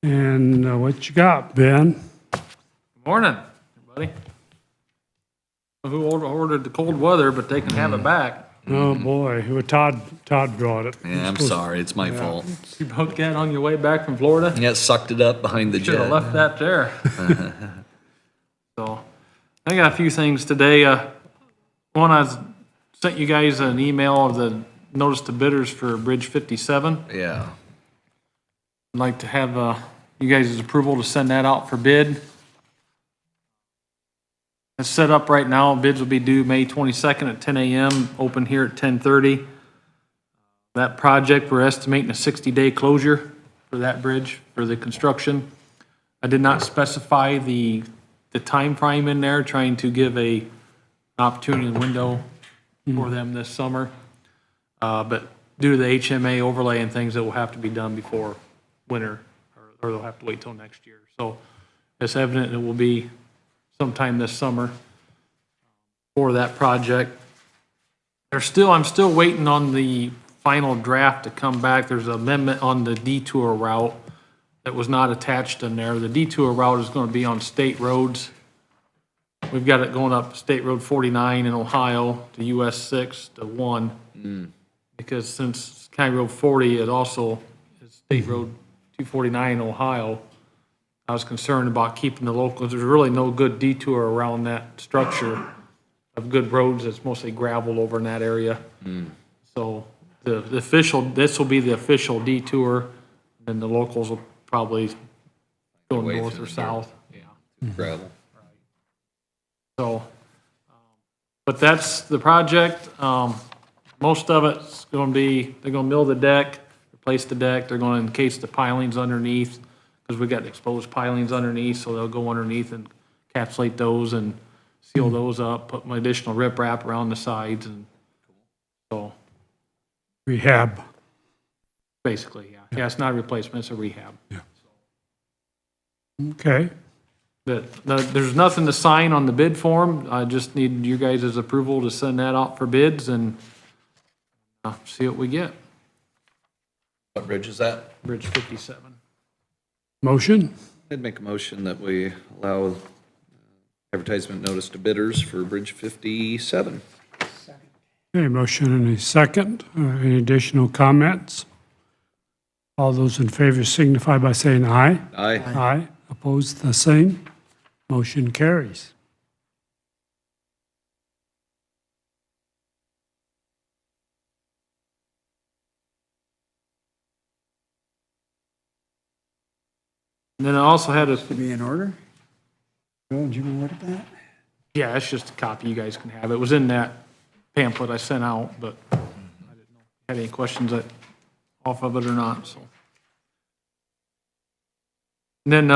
And what you got, Ben? Morning, everybody. Who ordered the cold weather, but they can have it back. Oh, boy, well, Todd brought it. Yeah, I'm sorry, it's my fault. You broke that on your way back from Florida? Yeah, sucked it up behind the Should have jet. left that there. So, I got a few things today. One, I sent you guys an email of the notice to bidders for Bridge 57. Yeah. I'd like to have you guys' approval to send that out for bid. It's set up right now. Bids will be due May 22nd at 10 a.m., open here at 10:30. That project, we're estimating a 60-day closure for that bridge, for the construction. I did not specify the time frame in there, trying to give an opportunity and window for them this summer. But due to the HMA overlay and things, it will have to be done before winter, or they'll have to wait till next year. So it's evident it will be sometime this summer for that project. I'm still waiting on the final draft to come back. There's an amendment on the detour route that was not attached in there. The detour route is going to be on state roads. We've got it going up State Road 49 in Ohio to US 6 to 1. Because since County Road 40, it also is State Road 249 in Ohio. I was concerned about keeping the locals. There's really no good detour around that structure of good roads. It's mostly gravel over in that area. So this will be the official detour, and the locals will probably go Away north from or the south. Yeah. Gravel. So, but that's the project. Most of it's going to be, they're going to mill the deck, replace the deck. They're going to encase the pilings underneath, because we got exposed pilings underneath, so they'll go underneath and encapsulate those and seal those up, put my additional riprap around the sides, and so Rehab. basically, yeah. Yeah, it's not a replacement, it's a rehab. Okay. But there's nothing to sign on the bid form. I just need you guys' approval to send that out for bids and see what we get. What bridge is that? Bridge 57. Motion? I'd make a motion that we allow advertisement notice to bidders for Bridge 57. Okay, motion and a second. Any additional comments? All those in favor signify by saying aye. Aye. Aye. Opposed, the same. Motion carries. And then I also had a, To be in order? Bill, did you want to look at that? yeah, it's just a copy you guys can have. It was in that pamphlet I sent out, but I didn't know if you had any questions off of it or not, so. And then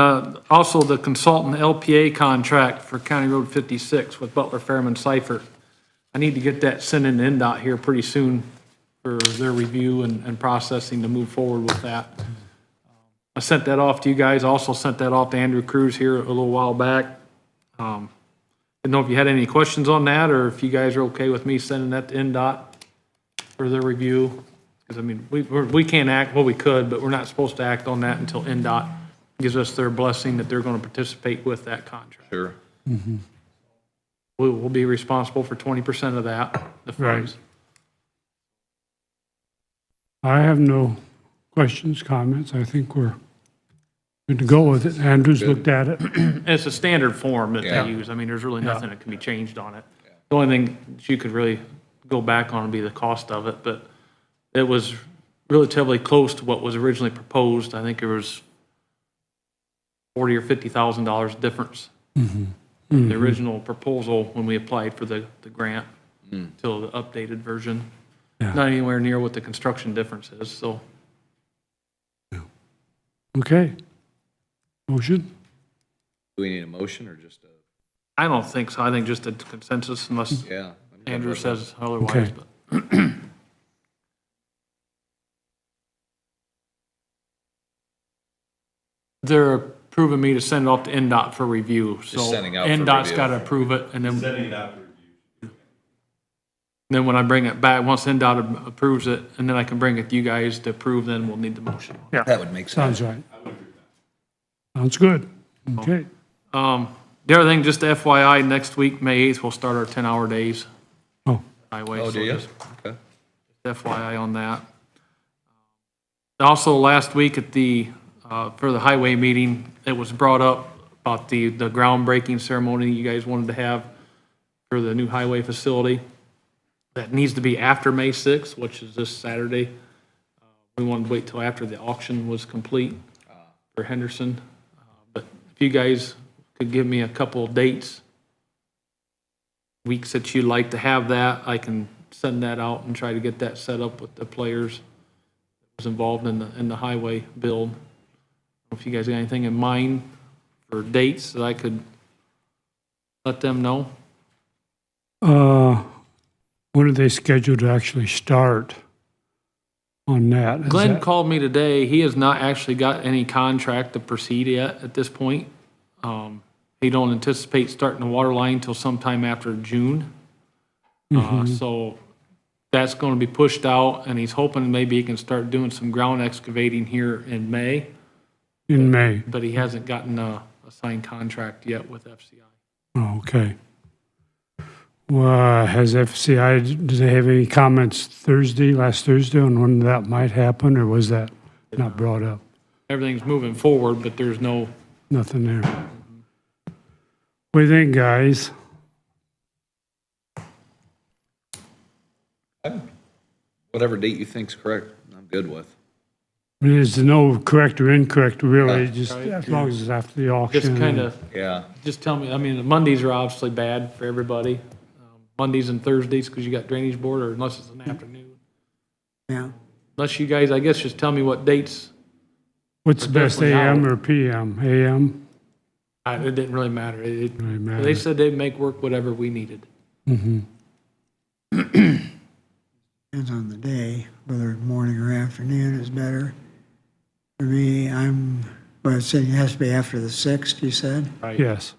also the consultant LPA contract for County Road 56 with Butler, Fairman, Seifert. I need to get that sent in to NDOT here pretty soon for their review and processing to move forward with that. I sent that off to you guys, also sent that off to Andrew Cruz here a little while back. Didn't know if you had any questions on that, or if you guys are okay with me sending that to NDOT for their review. Because, I mean, we can't act, well, we could, but we're not supposed to act on that until NDOT gives us their blessing that they're going to participate with that contract. Sure. We'll be responsible for 20% of that, the funds. I have no questions, comments. I think we're good to go with it. Andrew's looked at it. It's a standard form that Yeah. they use. I mean, there's really nothing that can be changed on it. The only thing that you could really go back on would be the cost of it, but it was relatively close to what was originally proposed. I think it was $40,000 or $50,000 difference. The original proposal when we applied for the grant till the updated version. Yeah. Not anywhere near what the construction difference is, so. Okay. Motion? Do we need a motion or just a, I don't think so. I think just a consensus unless yeah? Andrew says otherwise, Okay. but. They're approving me to send it off to NDOT for review. So sending out for NDOT's review. got to approve it, and then, Sending it out to review. then when I bring it back, once NDOT approves it, and then I can bring it to you guys to approve, then we'll need the motion. Yeah, That would make sense. sounds right. Sounds good. Okay. The other thing, just FYI, next week, May 8th, we'll start our 10-hour days Oh, highway. Oh, so do you? just Okay. FYI on that. Also, last week at the, for the highway meeting, it was brought up about the groundbreaking ceremony you guys wanted to have for the new highway facility. That needs to be after May 6th, which is this Saturday. We wanted to wait till after the auction was complete for Henderson. But if you guys could give me a couple of dates, weeks that you'd like to have that, I can send that out and try to get that set up with the players that was involved in the highway build. I don't know if you guys got anything in mind for dates that I could let them know. When are they scheduled to actually start on that? Is Glenn that- called me today. He has not actually got any contract to proceed yet at this point. He don't anticipate starting the water line till sometime after June. So that's going to be pushed out, and he's hoping maybe he can start doing some ground excavating here in May, In May. but he hasn't gotten a signed contract yet with FCI. Oh, okay. Well, has FCI, do they have any comments last Thursday, on when that might happen, or was that not brought up? Everything's moving forward, but there's no, Nothing there. What do you think, guys? Whatever date you think's correct, I'm good with. I mean, there's no correct or incorrect, really, just as long as it's after the auction. just kind of, Yeah. just tell me, I mean, the Mondays are obviously bad for everybody. Mondays and Thursdays, because you got drainage board, or unless it's an afternoon. Yeah. Unless you guys, I guess, just tell me what dates. What's the best, definitely AM out. or PM? AM? It didn't really matter. Really They matter. said they'd make work whatever we needed. Depends on the day, whether morning or afternoon is better. For me, well, it has to be after the 6th, you said? Right. Yes.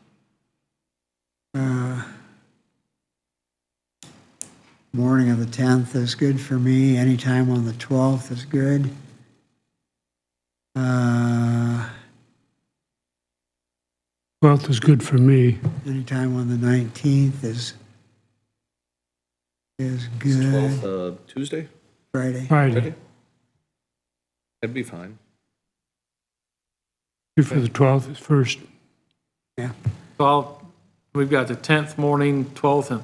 Morning of the 10th is good for me. Anytime on the 12th is good. 12th is good for me. Anytime on the 19th is good. 12th, Tuesday? Friday. Friday. That'd be fine. Good for the 12th is first. So we've got the 10th morning, 12th, and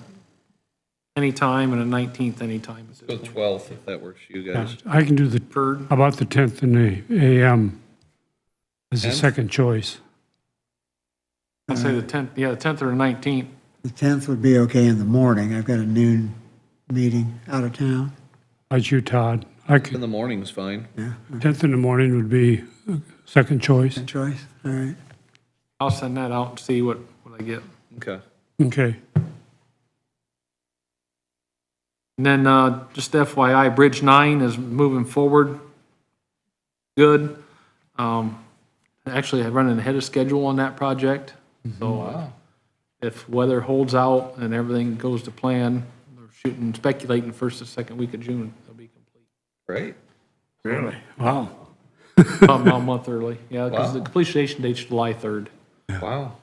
anytime, and the 19th anytime. at this Go point. 12th, if that works for you guys. I can do Third, how about the 10th and the AM as a 10th? second choice? I'd say the 10th, yeah, the 10th or the 19th. The 10th would be okay in the morning. I've got a noon meeting out of town. How's you, Todd? I In could, the morning's fine. Yeah, 10th in the morning would be second choice. good choice. All right. I'll send that out and see what I get. Okay. Okay. And then, just FYI, Bridge 9 is moving forward. Good. Actually, I'm running ahead of schedule on that project. So if weather holds out and everything goes to plan, we're speculating first or second week of June, it'll be complete. Great. Really? Wow. About a month early, yeah, because the Wow. completion date's July 3rd. Wow.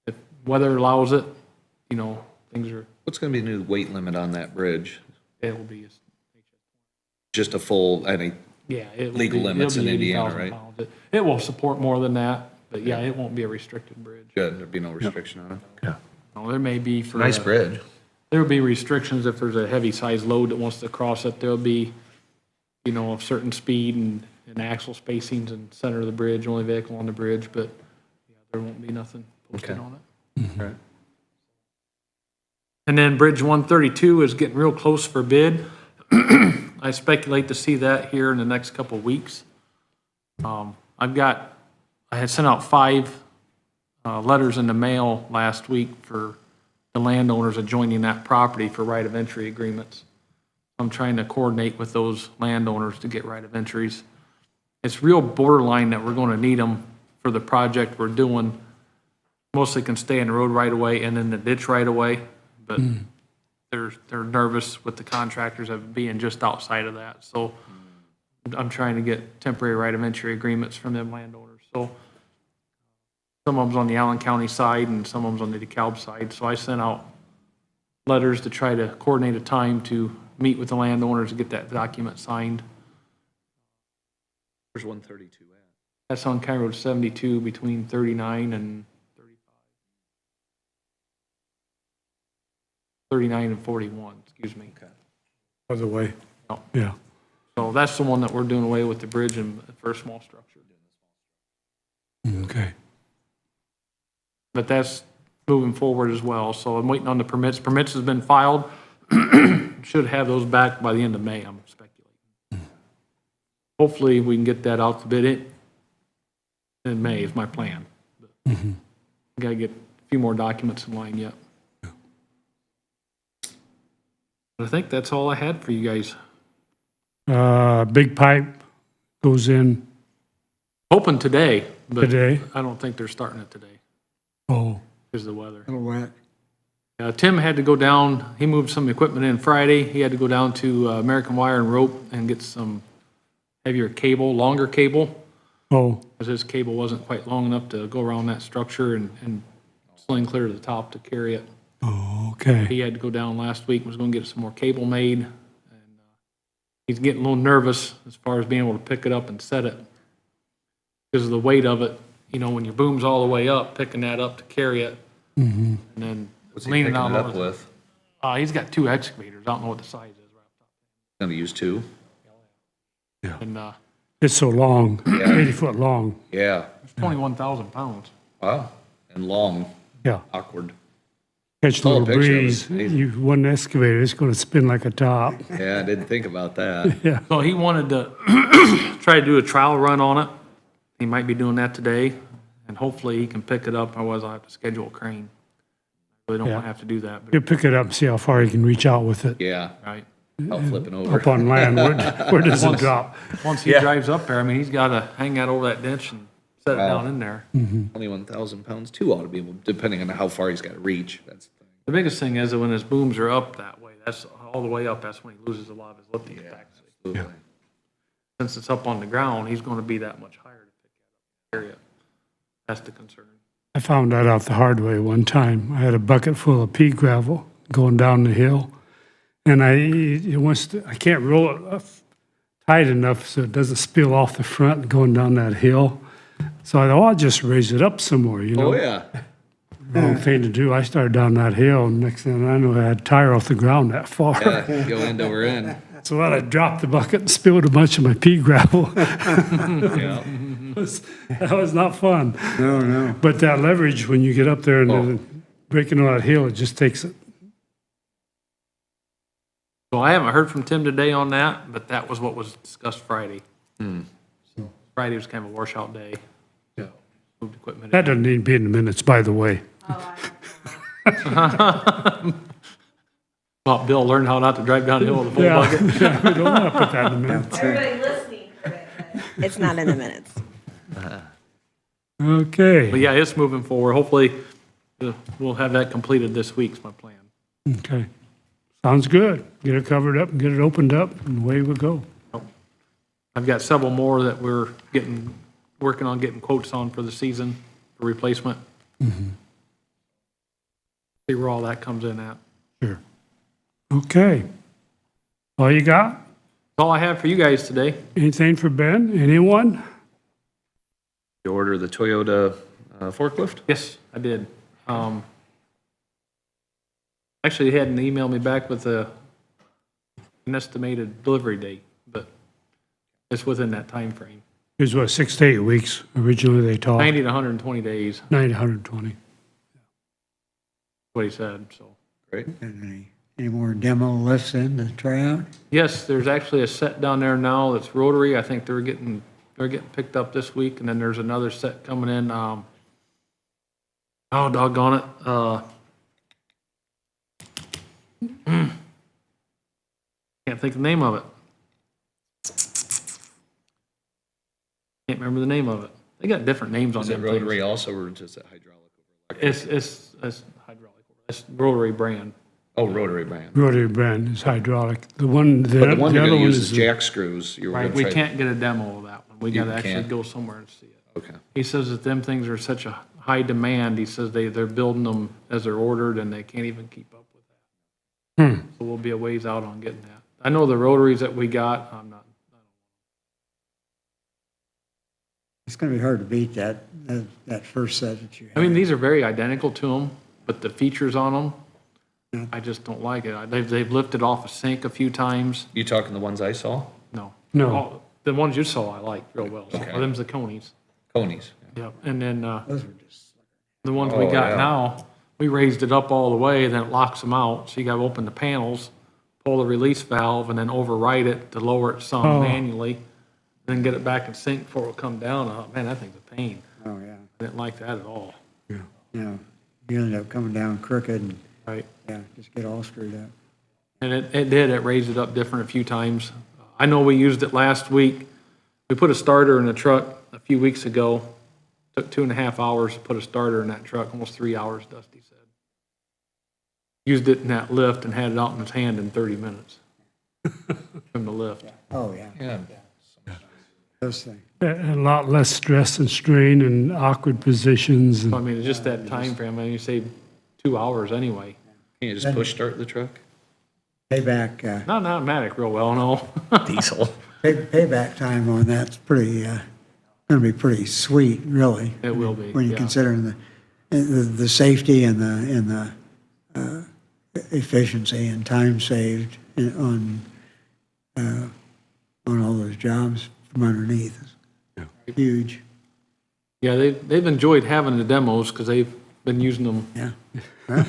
If weather allows it, you know, things are, What's going to be the new weight limit on that bridge? it will be, Just a full, yeah. it will Legal be- limits it'll in be Indiana, 80,000 right? pounds. It will support more than that, but yeah, it won't be a restricted bridge. good, there'd be no restriction on it. No, there may be for. Nice bridge. There will be restrictions if there's a heavy sized load that wants to cross it. There'll be, you know, a certain speed and axle spacings in the center of the bridge, only vehicle on the bridge, but yeah, there won't be nothing posted Okay. on it. Right. And then Bridge 132 is getting real close for bid. I speculate to see that here in the next couple of weeks. I had sent out 5 letters in the mail last week for the landowners adjoining that property for right of entry agreements. I'm trying to coordinate with those landowners to get right of entries. It's real borderline that we're going to need them for the project we're doing mostly can stay in the road right away and in the ditch right away, but they're nervous with the contractors of being just outside of that. So I'm trying to get temporary right of entry agreements from them landowners. So some of them's on the Allen County side and some of them's on the DeKalb side. So I sent out letters to try to coordinate a time to meet with the landowners to get that document signed. Where's 132 at? That's on County Road 72 between 39 and 39 and 41, excuse me. Other way. No. Yeah. So that's the one that we're doing away with the bridge and for a small structure. Okay. But that's moving forward as well. So I'm waiting on the permits. Permits has been filed. Should have those back by the end of May, I'm speculating. Hopefully we can get that out to bid in May is my plan. Gotta get a few more documents in line yet. I think that's all I had for you guys. Big pipe goes in Hoping today, but today. I don't think they're starting it today Oh, because of the weather. A little wet. Tim had to go down, he moved some equipment in Friday. He had to go down to American Wire and Rope and get some heavier cable, longer cable, oh, because his cable wasn't quite long enough to go around that structure and sling clear to the top to carry it. oh, okay. He had to go down last week, was going to get some more cable made. And he's getting a little nervous as far as being able to pick it up and set it because of the weight of it. You know, when your boom's all the way up, picking that up to carry it, and then What's he leaning picking out it up over. with? He's got 2 excavators. I don't know what the size is. Gonna use 2? And It's so long, Yeah. 80 foot long. Yeah. it's 21,000 pounds. Wow. And long, Yeah. awkward. Catch a Saw a little picture, it breeze. was amazing. You, one excavator, it's going to spin like a top. Yeah, I didn't think about that. Yeah. So he wanted to try to do a trial run on it. He might be doing that today, and hopefully he can pick it up. Otherwise, I'll have to schedule a crane. Really don't Yeah. want to have to do that, You but, pick it up and see how far you can reach out with it. Yeah, right. out flipping over. Up on land, where does it drop? Once he drives up there, I mean, he's got to hang that over that ditch and set it Wow. down in there. 21,000 pounds, 2 ought to be able, depending on how far he's got to reach. That's the thing. The biggest thing is that when his booms are up that way, that's all the way up, that's when he loses a lot of his lifting capacity. Absolutely. Since it's up on the ground, he's going to be that much higher to pick that up area. That's the concern. I found that out the hard way one time. I had a bucket full of pea gravel going down the hill, and I can't roll it up tight enough so it doesn't spill off the front going down that hill. So I thought, oh, I'll just raise it up some more, you know. Oh, yeah. Wrong thing to do. I started down that hill, and next thing I know, I had tire off the ground that far. Yeah, go end over end. So then I dropped the bucket and spilled a bunch of my pea gravel. Yeah. That was not fun. No, no. But that leverage, when you get up there and then breaking on that hill, it just takes it. So I haven't heard from Tim today on that, but that was what was discussed Friday. So Friday was kind of a washout day. Yeah. Moved equipment in. That doesn't need to be in the minutes, by the way. Well, Bill learned how not to drive down the hill with a full Yeah, bucket. yeah, we don't want to put that in the minutes. Everybody listening heard it, but it's not in the minutes. But Okay, yeah, it's moving forward. Hopefully, we'll have that completed this week, is my plan. okay. Sounds good. Get it covered up and get it opened up, and away we go. I've got several more that we're working on getting quotes on for the season for replacement. See where all that comes in at. Sure. Okay. All you got? That's all I have for you guys today. Anything for Ben? Anyone? You order the Toyota forklift? Yes, I did. Actually, he hadn't emailed me back with an estimated delivery date, but it's within that time frame. It was what, 6 to 8 weeks originally they talked? 90 to 120 days, 90 to 120. what he said, so. Great. Any more demo lifts in to try out? Yes, there's actually a set down there now that's rotary. I think they're getting picked up this week, and then there's another set coming in. Oh, doggone it. Can't think of the name of it. Can't remember the name of it. They got different names on Is it them rotary things. also, or just a hydraulic? It's hydraulic. It's rotary brand. Oh, rotary brand. Rotary brand is hydraulic. The one, the But the one the you're other gonna one use is is the- jack screws. You were Right, gonna we try- can't get a demo of that one. We You gotta actually can't? go somewhere and see it. Okay. He says that them things are such a high demand, he says they're building them as they're ordered and they can't even keep up with that. So we'll be a ways out on getting that. I know the rotaries that we got, I'm not, It's going to be hard to beat that first set that you I mean, had. these are very identical to them, but the features on them, I just don't like it. They've lifted off a sink a few times. You talking the ones I saw? No. No. Oh, the ones you saw I like real well. Okay. Them's the conies. Conies. Yep, and then, Those were just, the ones we Oh, got yeah. now, we raised it up all the way, then it locks them out. So you gotta open the panels, pull the release valve, and then override it to lower it some Oh. manually, then get it back in sync before it'll come down. Oh, man, that thing's a pain. oh, yeah. I didn't like that at all. You know, you ended up coming down crooked and, Right. yeah, just get all screwed up. And it raised it up different a few times. I know we used it last week. We put a starter in the truck a few weeks ago. Took 2.5 hours to put a starter in that truck, almost 3 hours, Dusty said. Used it in that lift and had it out in his hand in 30 minutes. From the lift. Oh, yeah, Yeah. those things. A lot less stress and strain and awkward positions. So, I And mean, it's just that time frame. I mean, you save 2 hours anyway. Can you just push start the truck? Payback, Not an automatic real well, no. Diesel. payback time on that's pretty, going to be pretty sweet, really. It will be, When you yeah. consider the safety and the efficiency and time saved on all those jobs from underneath. It's huge, Yeah, they've enjoyed having the demos because they've been using them. yeah. Well,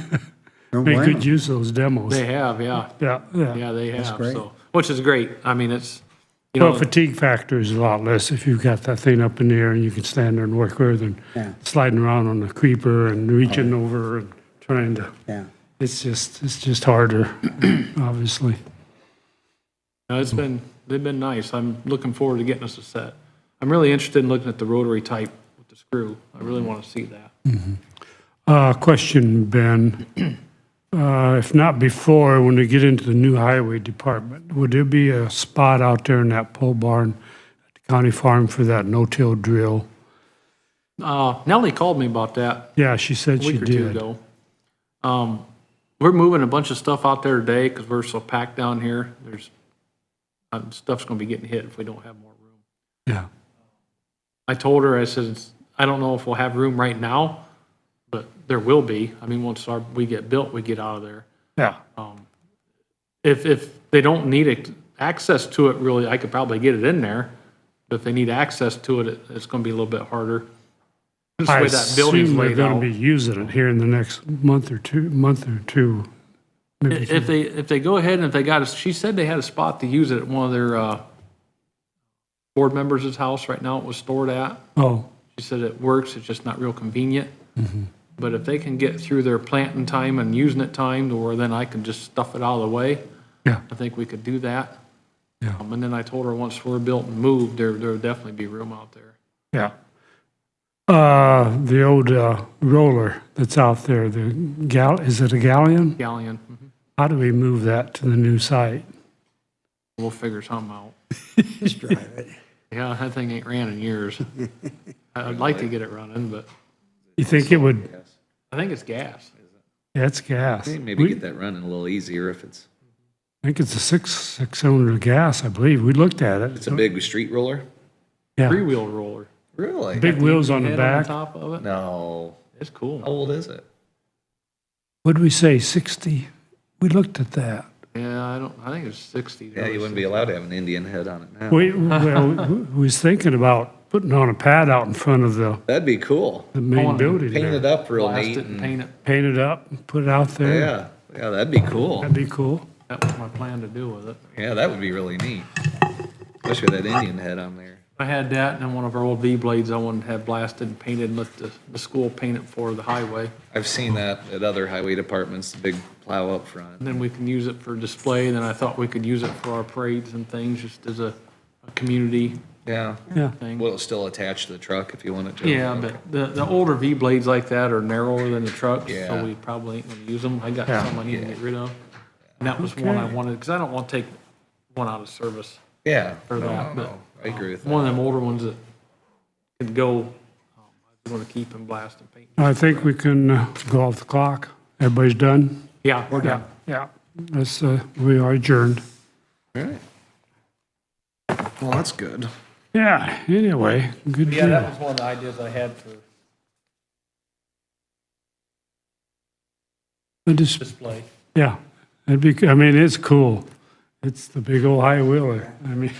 don't they blame could them. use those demos. They have, yeah. Yeah, yeah. Yeah, they have, great. so, which is great. I mean, it's, you Well, know, fatigue factor is a lot less if you've got that thing up in the air and you can stand there and work rather than Yeah. sliding around on the creeper and reaching over and trying to, Yeah, it's just harder, obviously. no, they've been nice. I'm looking forward to getting us a set. I'm really interested in looking at the rotary type with the screw. I really want to see that. Question, Ben. If not before, when we get into the new highway department, would there be a spot out there in that pole barn at the county farm for that no-till drill? Nellie called me about that Yeah, she said a she week or two did. ago. We're moving a bunch of stuff out there today because we're so packed down here. There's, stuff's going to be getting hit if we don't have more room. Yeah, I told her, I said, I don't know if we'll have room right now, but there will be. I mean, once we get built, we get out of there. yeah, If they don't need access to it really, I could probably get it in there. But if they need access to it, it's going to be a little bit harder. Just the I way that building's assume they're laid gonna out. be using it here in the next month or two. Maybe If they go ahead and if they got, she said they had a spot to use it at one of their board members' house right now it was stored at. Oh, She said it works, it's just not real convenient. Mm-hmm. But if they can get through their planting time and using it time to where then I can just stuff it out of the way, yeah, I think we could do that. yeah, And then I told her once we're built and moved, there'll definitely be room out there. yeah. The old roller that's out there, is it a galleon? Galleon, How do we move that to the new site? we'll figure something out. just drive it. Yeah, that thing ain't ran in years. I'd like to get it running, but You think it would, I think it's gas. yeah, it's gas. Maybe get that running a little easier if it's I think it's a six-cylinder gas, I believe. We looked at it. a big street roller. Yeah, Three-wheel roller. Really? big wheels on the Head back. top of it. No. It's How cool. old is it? What'd we say, 60? We looked at that. Yeah, I think it's 60. Yeah, you wouldn't be allowed to have an Indian head on it now. We was thinking about putting on a pad out in front of the That'd be cool. main wanna building Paint it there. up real Blast neat. it and paint it. Paint it up, and put it out there. Yeah, yeah, that'd be cool. That'd be cool. That was my plan to do with it. Yeah, that would be really neat. Especially with that Indian head on there. I had that and then one of our old V-blades I wanted to have blasted and painted and let the school paint it for the highway. I've seen that at other highway departments, the big plow up front. And then we can use it for display. Then I thought we could use it for our parades and things, just as a community Yeah. Yeah. thing. Will it still attach to the truck if you want it to? Yeah, but the older V blades like that are narrower than the truck, Yeah. so we probably ain't gonna use them. I got Yeah. some I need to get rid of. And that was one I wanted, because I don't want to take one out of service Yeah. for No, that, no, but. no. I agree with One that. of them older ones that can go, I just want to keep and blast and paint. I think we can go off the clock. Everybody's done? Yeah, we're done. Yeah. That's, we are adjourned. All right. Well, that's good. Yeah, anyway, good Yeah, that deal. was one of the ideas I had for I just, display. yeah, it'd be, I mean, it's cool. It's the big old high wheeler. I mean,